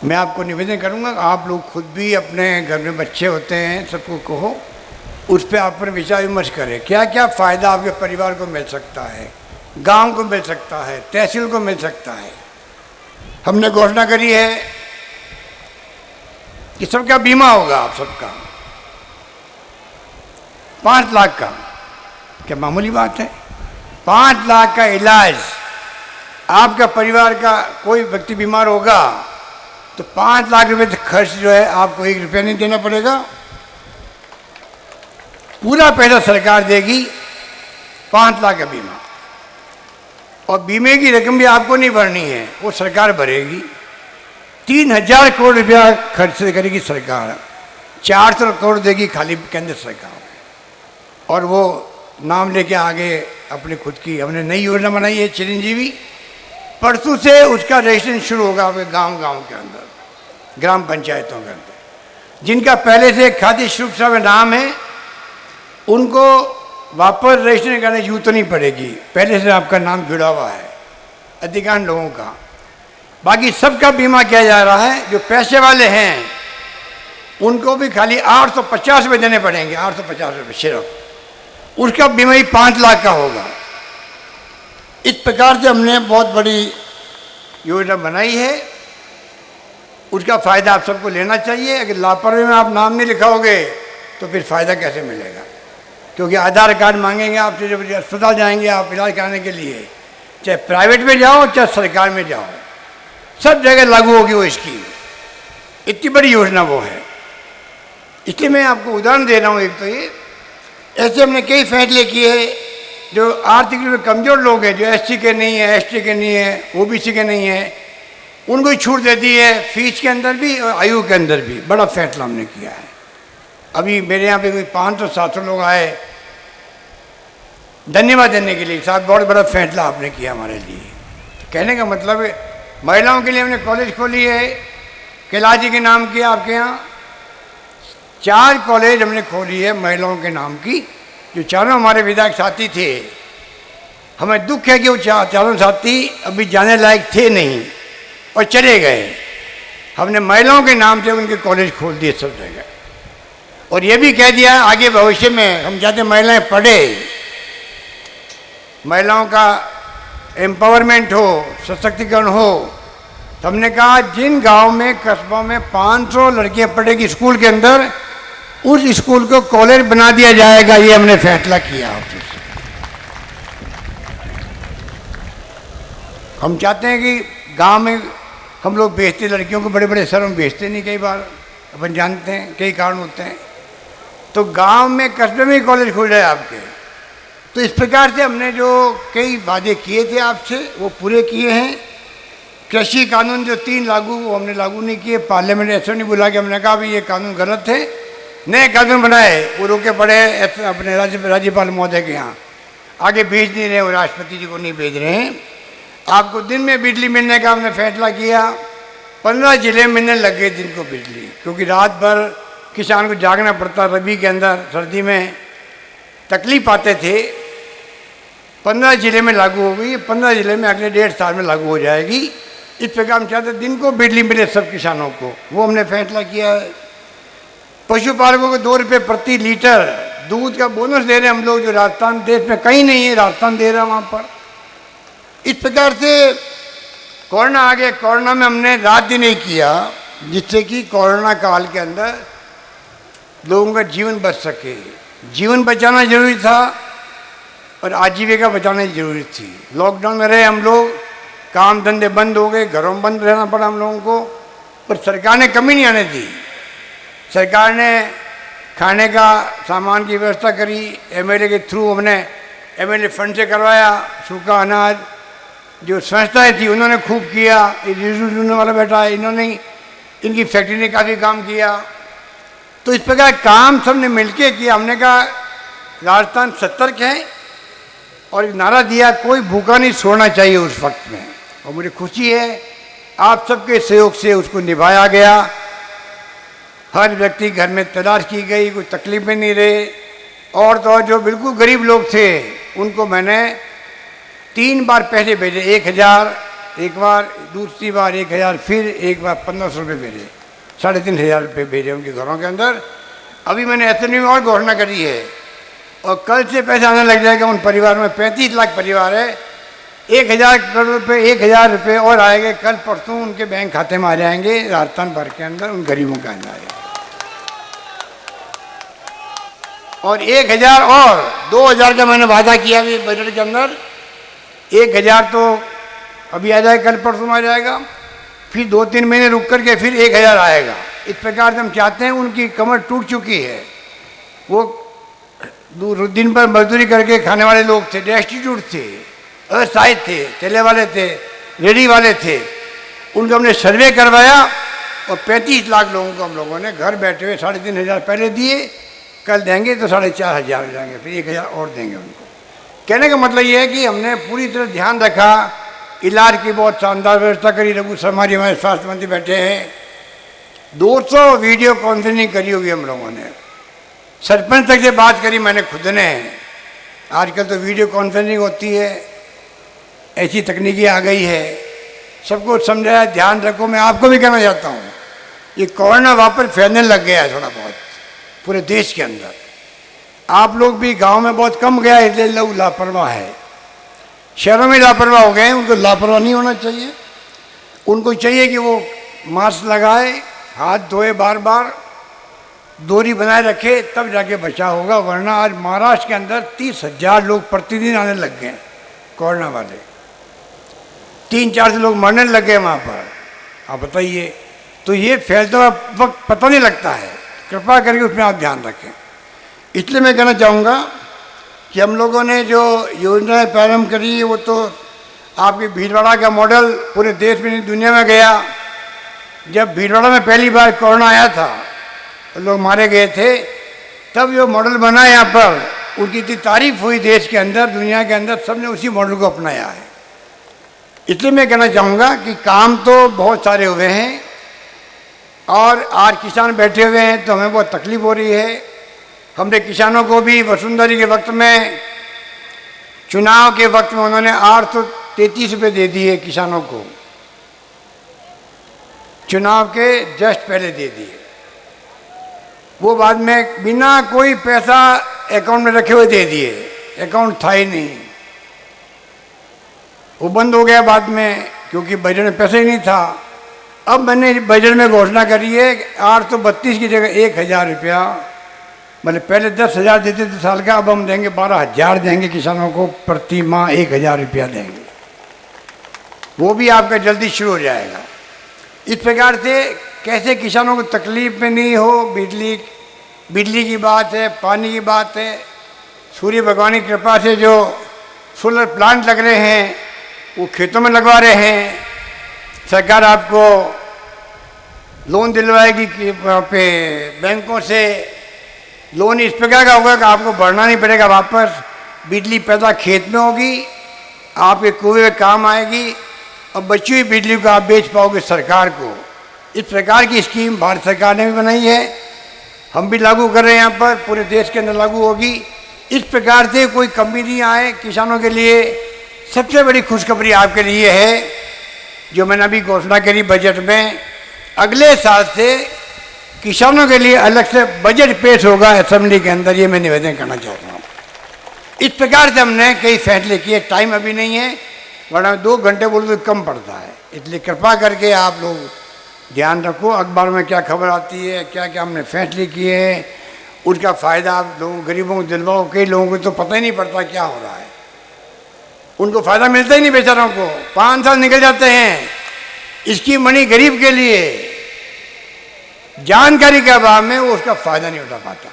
मैं आपको निवेदन करूंगा, आप लोग खुद भी अपने घर में बच्चे होते हैं, सबको कहो, उस पर आप पर विचार विमर्श करें। क्या क्या फ़ायदा आपके परिवार को मिल सकता है, गांव को मिल सकता है, तहसील को मिल सकता है। हमने घोषणा करी है कि सबका बीमा होगा, आप सबका 5 लाख का। क्या मामूली बात है? 5 लाख का इलाज। आपका परिवार का कोई व्यक्ति बीमार होगा तो 5 लाख रुपए खर्च जो है आपको 1 रुपया नहीं देना पड़ेगा। पूरा पैसा सरकार देगी, 5 लाख का बीमा। और बीमे की रकम भी आपको नहीं भरनी है, वो सरकार भरेगी। 3000 करोड़ रुपया खर्च करेगी सरकार, 400 करोड़ देगी खाली केंद्र सरकार। और वो नाम लेके आगे अपने खुद की हमने नई योजना बनाई है चिरंजीवी। परसों से उसका रजिस्ट्रेशन शुरू होगा आपके गांव गांव के अंदर, ग्राम पंचायतों के अंदर। जिनका पहले से खाद्य सुरक्षा में नाम है उनको वापस रजिस्ट्रेशन करने की जरूरत नहीं पड़ेगी, पहले से आपका नाम जुड़ा हुआ है अधिकांश लोगों का। बाकी सबका बीमा किया जा रहा है। जो पैसे वाले हैं उनको भी खाली 850 रुपये देने पड़ेंगे, 850 रुपये सिर्फ। उसका बीमा ही 5 लाख का होगा। इस प्रकार से हमने बहुत बड़ी योजना बनाई है। उसका फ़ायदा आप सबको लेना चाहिए। अगर लापरवाही में आप नाम नहीं लिखाओगे तो फिर फ़ायदा कैसे मिलेगा? क्योंकि आधार कार्ड मांगेंगे आपसे जब अस्पताल जाएंगे आप इलाज कराने के लिए, चाहे प्राइवेट में जाओ चाहे सरकार में जाओ, सब जगह लागू होगी वो स्कीम। इतनी बड़ी योजना वो है। इसलिए मैं आपको उदाहरण दे रहा हूँ। एक तो ये ऐसे हमने कई फैसले किए हैं। जो आर्थिक रूप से कमज़ोर लोग हैं, जो SC के नहीं है, ST के नहीं है, OBC के नहीं है, उनको ही छूट देती है, फीस के अंदर भी और आयु के अंदर भी। बड़ा फैसला हमने किया है। अभी मेरे यहाँ पे कोई 500-700 लोग आए धन्यवाद देने के लिए। साहब बहुत बड़ा फैसला आपने किया हमारे लिए। कहने का मतलब है महिलाओं के लिए हमने कॉलेज खोली है, कैलाश के नाम की। आपके यहाँ 4 कॉलेज हमने खोली है महिलाओं के नाम की, जो चारों हमारे विधायक साथी थे। हमें दुख है कि वो चारों साथी अभी जाने लायक थे नहीं और चले गए। हमने महिलाओं के नाम से उनके कॉलेज खोल दिए सब जगह। और ये भी कह दिया आगे भविष्य में हम चाहते महिलाएं पढ़े, महिलाओं का एम्पावरमेंट हो, सशक्तिकरण हो। तो हमने कहा जिन गांव में कस्बों में 500 लड़कियां पढ़ेगी स्कूल के अंदर, उस स्कूल को कॉलेज बना दिया जाएगा। ये हमने फैसला किया। हम चाहते हैं कि गांव में हम लोग भेजते लड़कियों को, बड़े बड़े शहरों में भेजते नहीं, कई बार अपन जानते हैं कई कारण होते हैं। तो गांव में कस्बे में ही कॉलेज खुल जाए आपके। तो इस प्रकार से हमने जो कई वादे किए थे आपसे वो पूरे किए हैं। कृषि कानून जो 3 लागू, वो हमने लागू नहीं किए। पार्लियामेंट ऐसे नहीं बुला के हमने कहा भी ये कानून गलत है, नए कानून बनाए, वो रोके पड़े अपने राज्यपाल महोदय के यहाँ। आगे भेज नहीं रहे, वो राष्ट्रपति जी को नहीं भेज रहे हैं। आपको दिन में बिजली मिलने का हमने फैसला किया। 15 जिले मिलने लग गए दिन को बिजली, क्योंकि रात भर किसान को जागना पड़ता। रबी के अंदर सर्दी में तकलीफ आते थे। 15 जिले में लागू हो गई। 15 जिले में अगले 1.5 साल में लागू हो जाएगी। इस प्रकार हम चाहते दिन को बिजली मिले सब किसानों को, वो हमने फैसला किया है। पशुपालकों को 2 रुपये प्रति लीटर दूध का बोनस दे रहे हैं हम लोग, जो राजस्थान देश में कहीं नहीं है, राजस्थान दे रहा है वहाँ पर। इस प्रकार से कोरोना आ गया। कोरोना में हमने रात दिन नहीं किया, जिससे कि कोरोना काल के अंदर लोगों का जीवन बच सके। जीवन बचाना जरूरी था और आजीविका बचाना जरूरी थी। लॉकडाउन में रहे हम लोग, काम धंधे बंद हो गए, घरों में बंद रहना पड़ा हम लोगों को, पर सरकार ने कमी नहीं आने दी। सरकार ने खाने का सामान की व्यवस्था करी। MLA के थ्रू हमने MLA फंड से करवाया। सूखा अनाज जो संस्थाएं थी उन्होंने खूब किया। ये वाला बैठा है, इन्होंने, इनकी फैक्ट्री ने काफ़ी काम किया। तो इस प्रकार काम सबने मिलके किया। हमने कहा राजस्थान सतर्क है और एक नारा दिया, कोई भूखा नहीं सोना चाहिए उस वक्त में। और मुझे खुशी है आप सबके सहयोग से उसको निभाया गया। हर व्यक्ति घर में तलाश की गई, कोई तकलीफ में नहीं रहे। और तो और जो बिल्कुल गरीब लोग थे उनको मैंने 3 बार पैसे भेजे। 1000 एक बार, दूसरी बार 1000, फिर एक बार 1500 रुपये भेजे। 3500 रुपये भेजे उनके घरों के अंदर। अभी मैंने असेंबली में और घोषणा करी है और कल से पैसा आने लग जाएगा उन परिवारों में। 35 लाख परिवार है। 1000 करोड़ रुपये, 1000 रुपये और आएंगे कल परसों उनके बैंक खाते में आ जाएंगे राजस्थान भर के अंदर, उन गरीबों के अंदर आएंगे। और 1000 और 2000 का मैंने वादा किया अभी बजट के अंदर। 1000 तो अभी आ जाएगा, कल परसों आ जाएगा, फिर 2-3 महीने रुक करके फिर 1000 आएगा। इस प्रकार से हम चाहते हैं, उनकी कमर टूट चुकी है। वो दिन पर मजदूरी करके खाने वाले लोग थे, डेस्टिट्यूट थे, असहाय थे, ठेले वाले थे, रेडी वाले थे, उनको हमने सर्वे करवाया और 35 लाख लोगों को हम लोगों ने घर बैठे हुए 3,500 पहले दिए, कल देंगे तो 4,500 देंगे, फिर 1,000 और देंगे उनको। कहने का मतलब ये है कि हमने पूरी तरह ध्यान रखा, इलाज की बहुत शानदार व्यवस्था करी। रघु शर्मा जी हमारे स्वास्थ्य मंत्री बैठे हैं, 200 वीडियो कॉन्फ्रेंसिंग करी होगी हम लोगों ने, सरपंच तक से बात करी मैंने खुद ने। आजकल तो वीडियो कॉन्फ्रेंसिंग होती है, ऐसी तकनीकी आ गई है, सबको समझाया ध्यान रखो। मैं आपको भी कहना चाहता हूँ, ये कोरोना वापस फैलने लग गया है थोड़ा बहुत पूरे देश के अंदर। आप लोग भी गांव में बहुत कम गया, इसलिए लोग लापरवाह है, शहरों में लापरवाह हो गए। उनको लापरवाह नहीं होना चाहिए, उनको चाहिए कि वो मास्क लगाए, हाथ धोए, बार बार दूरी बनाए रखे, तब जाके बचाव होगा। वरना आज महाराष्ट्र के अंदर 30,000 लोग प्रतिदिन आने लग गए कोरोना वाले, 3-4 से लोग मरने लग गए वहाँ पर। आप बताइए, तो ये फैलता हुआ वक्त पता नहीं लगता है, कृपा करके उसमें आप ध्यान रखें। इसलिए मैं कहना चाहूँगा कि हम लोगों ने जो योजनाएं प्रारंभ करी, वो तो आपकी भीलवाड़ा का मॉडल पूरे देश में, दुनिया में गया। जब भीलवाड़ा में पहली बार कोरोना आया था, लोग मारे गए थे, तब जो मॉडल बना यहाँ पर, उनकी इतनी तारीफ हुई देश के अंदर, दुनिया के अंदर, सबने उसी मॉडल को अपनाया है। इसलिए मैं कहना चाहूँगा कि काम तो बहुत सारे हुए हैं और आज किसान बैठे हुए हैं तो हमें बहुत तकलीफ हो रही है। हमने किसानों को भी वसुंधरा जी के वक्त में, चुनाव के वक्त में उन्होंने 833 रुपये दे दिए किसानों को, चुनाव के जस्ट पहले दे दिए। वो बाद में बिना कोई पैसा अकाउंट में रखे हुए दे दिए, अकाउंट था ही नहीं, वो बंद हो गया बाद में, क्योंकि बजट में पैसा ही नहीं था। अब मैंने बजट में घोषणा करी है 832 की जगह 1,000 रुपया, मतलब पहले 10,000 देते थे साल का, अब हम देंगे 12,000 देंगे किसानों को, प्रति माह 1,000 रुपया देंगे। वो भी आपका जल्दी शुरू हो जाएगा। इस प्रकार से कैसे किसानों को तकलीफ में नहीं हो। बिजली की बात है, पानी की बात है, सूर्य भगवान की कृपा से जो सोलर प्लांट लग रहे हैं वो खेतों में लगवा रहे हैं। सरकार आपको लोन दिलवाएगी कि वहाँ पे बैंकों से लोन इस प्रकार का होगा कि आपको भरना नहीं पड़ेगा वापस, बिजली पैदा खेत में होगी, आपके कुएं में काम आएगी और बची हुई बिजली को आप बेच पाओगे सरकार को। इस प्रकार की स्कीम भारत सरकार ने भी बनाई है, हम भी लागू कर रहे हैं, यहाँ पर पूरे देश के अंदर लागू होगी। इस प्रकार से कोई कमी नहीं आए किसानों के लिए। सबसे बड़ी खुशखबरी आपके लिए है जो मैंने अभी घोषणा करी बजट में, अगले साल से किसानों के लिए अलग से बजट पेश होगा असेंबली के अंदर। ये मैं निवेदन करना चाहता हूँ। इस प्रकार से हमने कई फैसले किए। टाइम अभी नहीं है, वरना 2 घंटे बोलो तो कम पड़ता है, इसलिए कृपा करके आप लोग ध्यान रखो। अखबार में क्या खबर आती है, क्या क्या हमने फैसले किए हैं, उसका फ़ायदा आप लोगों गरीबों को दिलवाओ। कई लोगों को तो पता ही नहीं पड़ता क्या हो रहा है, उनको फ़ायदा मिलता ही नहीं बेचारों को। 5 साल निकल जाते हैं, इसकी मनी गरीब के लिए जानकारी के अभाव में वो उसका फ़ायदा नहीं उठा पाता।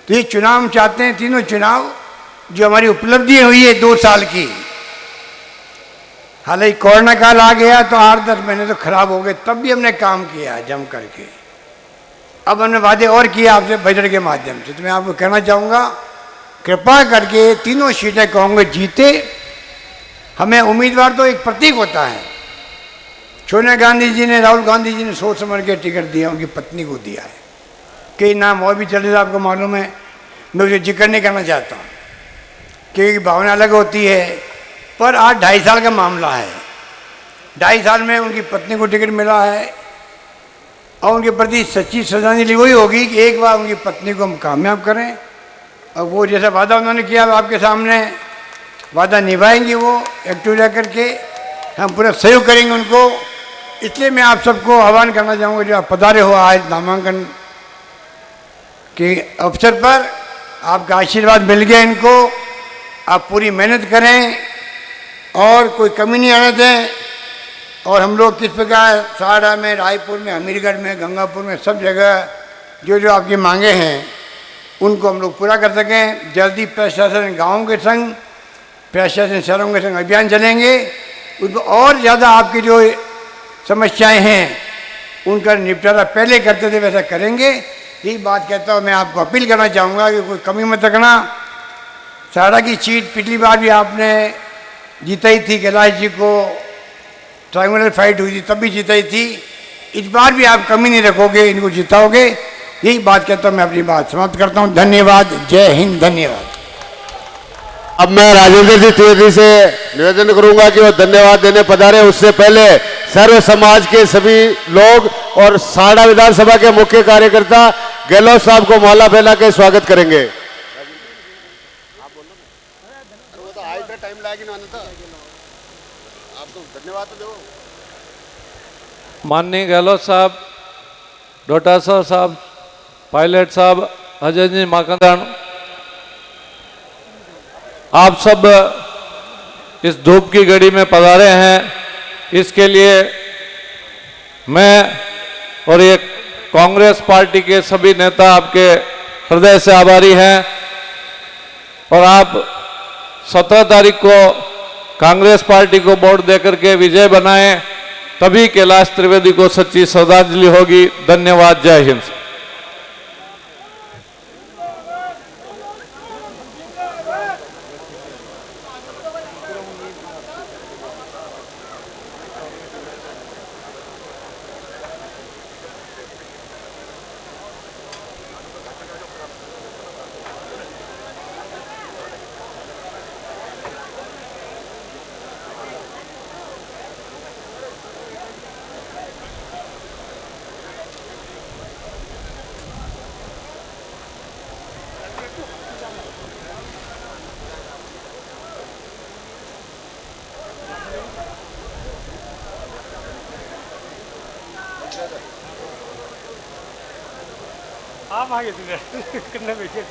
तो ये चुनाव हम चाहते हैं, तीनों चुनाव जो हमारी उपलब्धि हुई है 2 साल की, हालांकि कोरोना काल आ गया तो 8-10 महीने तो खराब हो गए, तब भी हमने काम किया जम करके। अब हमने वादे और किए आपसे बजट के माध्यम से। तो मैं आपको कहना चाहूँगा, कृपा करके तीनों सीटें कांग्रेस जीते। हमें उम्मीदवार तो एक प्रतीक होता है। सोनिया गांधी जी ने, राहुल गांधी जी ने सोच समझ के टिकट दिया, उनकी पत्नी को दिया है। कई नाम और भी चल रहे थे, आपको मालूम है, मैं उसे जिक्र नहीं करना चाहता क्योंकि भावना अलग होती है। पर आज 2.5 साल का मामला है, 2.5 साल में उनकी पत्नी को टिकट मिला है और उनके प्रति सच्ची श्रद्धांजलि वही होगी कि एक बार उनकी पत्नी को हम कामयाब करें और वो जैसा वादा उन्होंने किया आपके सामने वादा निभाएंगे। वो एक्टिव रह करके हम पूरा सहयोग करेंगे उनको। इसलिए मैं आप सबको आह्वान करना चाहूँगा, जो आप पधारे हो आज नामांकन के अवसर पर, आपका आशीर्वाद मिल गया इनको। आप पूरी मेहनत करें और कोई कमी नहीं आने दें। और हम लोग किस प्रकार साड़ा में, रायपुर में, अमीरगढ़ में, गंगापुर में, सब जगह जो जो आपकी मांगे हैं उनको हम लोग पूरा कर सकें। जल्दी प्रशासन गाँव के संग प्रशासन शहरों के संग अभियान चलेंगे, उसमें और ज़्यादा आपकी जो समस्याएं हैं उनका निपटारा पहले करते थे वैसा करेंगे। यही बात कहता हूँ, मैं आपको अपील करना चाहूँगा कि कोई कमी मत रखना। साड़ा की सीट पिछली बार भी आपने जीताई थी, कैलाश जी को ट्रायंगुलर फाइट हुई थी तब भी जीताई थी, इस बार भी आप कमी नहीं रखोगे, इनको जिताओगे। यही बात कहता हूँ, मैं अपनी बात समाप्त करता हूँ। धन्यवाद, जय हिंद, धन्यवाद। अब मैं राजेंद्र जी त्रिवेदी से निवेदन करूंगा कि वो धन्यवाद देने पधारे। उससे पहले सर्व समाज के सभी लोग और साड़ा विधानसभा के मुख्य कार्यकर्ता गहलोत साहब को माला पहना के स्वागत करेंगे। माननीय गहलोत साहब, डोटासरा साहब, पायलट साहब, अजय जी माकन, आप सब इस धूप की घड़ी में पधारे हैं, इसके लिए मैं और ये कांग्रेस पार्टी के सभी नेता आपके हृदय से आभारी हैं। और आप 17 तारीख को कांग्रेस पार्टी को वोट देकर के विजय बनाएं, तभी कैलाश त्रिवेदी को सच्ची श्रद्धांजलि होगी। धन्यवाद, जय हिंद। आप आगे कितने बैठे